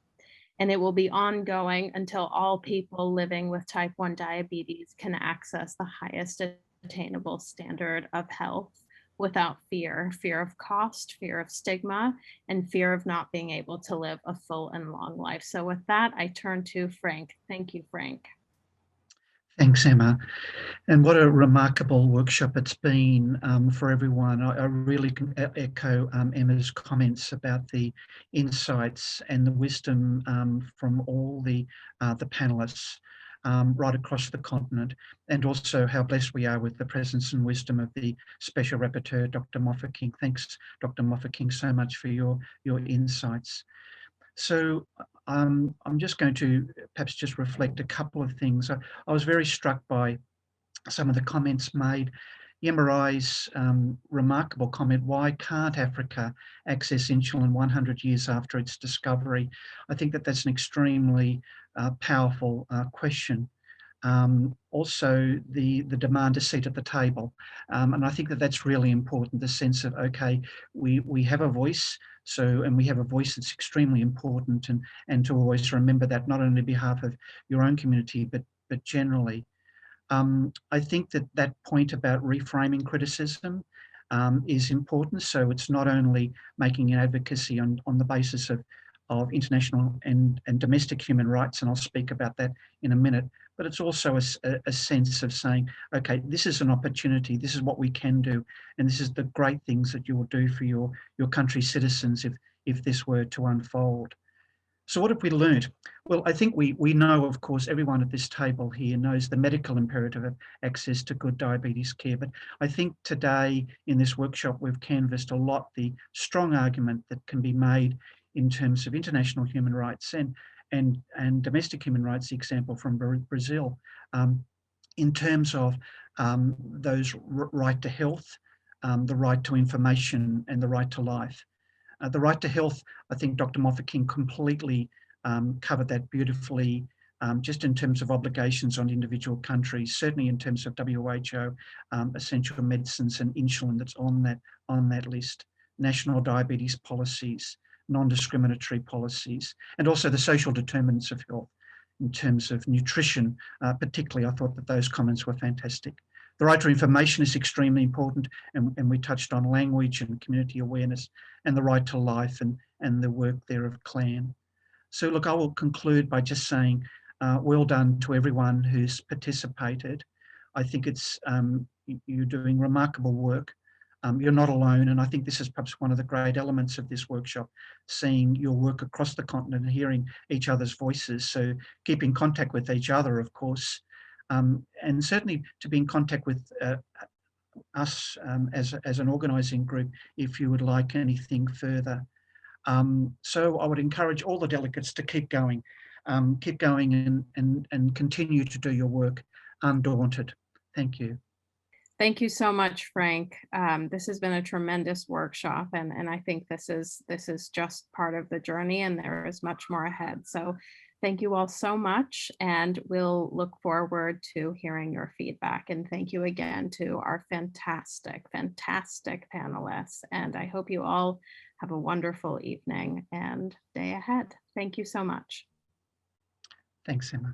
And it will be ongoing until all people living with type 1 diabetes can access the highest attainable standard of health without fear of cost, fear of stigma, and fear of not being able to live a full and long life. So with that, I turn to Frank. Thank you, Frank. Thanks, Emma. And what a remarkable workshop it's been for everyone. I really can echo Emma's comments about the insights and the wisdom from all the panelists right across the continent, and also how blessed we are with the presence and wisdom of the Special Rapporteur, Dr. Moffat-King. Thanks, Dr. Moffat-King, so much for your insights. So I'm just going to perhaps just reflect a couple of things. I was very struck by some of the comments made. Yemarai's remarkable comment, why can't Africa access insulin 100 years after its discovery? I think that that's an extremely powerful question. Also, the demand a seat at the table. And I think that that's really important, the sense of, okay, we have a voice, and we have a voice that's extremely important, and to always remember that not only on behalf of your own community, but generally. I think that point about reframing criticism is important. So it's not only making an advocacy on the basis of international and domestic human rights, and I'll speak about that in a minute, but it's also a sense of saying, okay, this is an opportunity, this is what we can do, and this is the great things that you will do for your country's citizens if this were to unfold. So what have we learned? Well, I think we know, of course, everyone at this table here knows the medical imperative of access to good diabetes care. But I think today in this workshop, we've canvassed a lot the strong argument that can be made in terms of international human rights and domestic human rights, the example from Brazil, in terms of those right to health, the right to information, and the right to life. The right to health, I think Dr. Moffat-King completely covered that beautifully, just in terms of obligations on individual countries, certainly in terms of WHO, essential medicines and insulin that's on that list, national diabetes policies, non-discriminatory policies, and also the social determinants of health in terms of nutrition. Particularly, I thought that those comments were fantastic. The right to information is extremely important, and we touched on language and community awareness, and the right to life and the work there of CLAN. So look, I will conclude by just saying well done to everyone who's participated. I think it's you're doing remarkable work. You're not alone, and I think this is perhaps one of the great elements of this workshop, seeing your work across the continent and hearing each other's voices. So keep in contact with each other, of course, and certainly to be in contact with us as an organising group if you would like anything further. So I would encourage all the delegates to keep going and continue to do your work undaunted. Thank you. Thank you so much, Frank. This has been a tremendous workshop, and I think this is just part of the journey, and there is much more ahead. So thank you all so much, and we'll look forward to hearing your feedback. And thank you again to our fantastic panelists. And I hope you all have a wonderful evening and day ahead. Thank you so much. Thanks, Emma.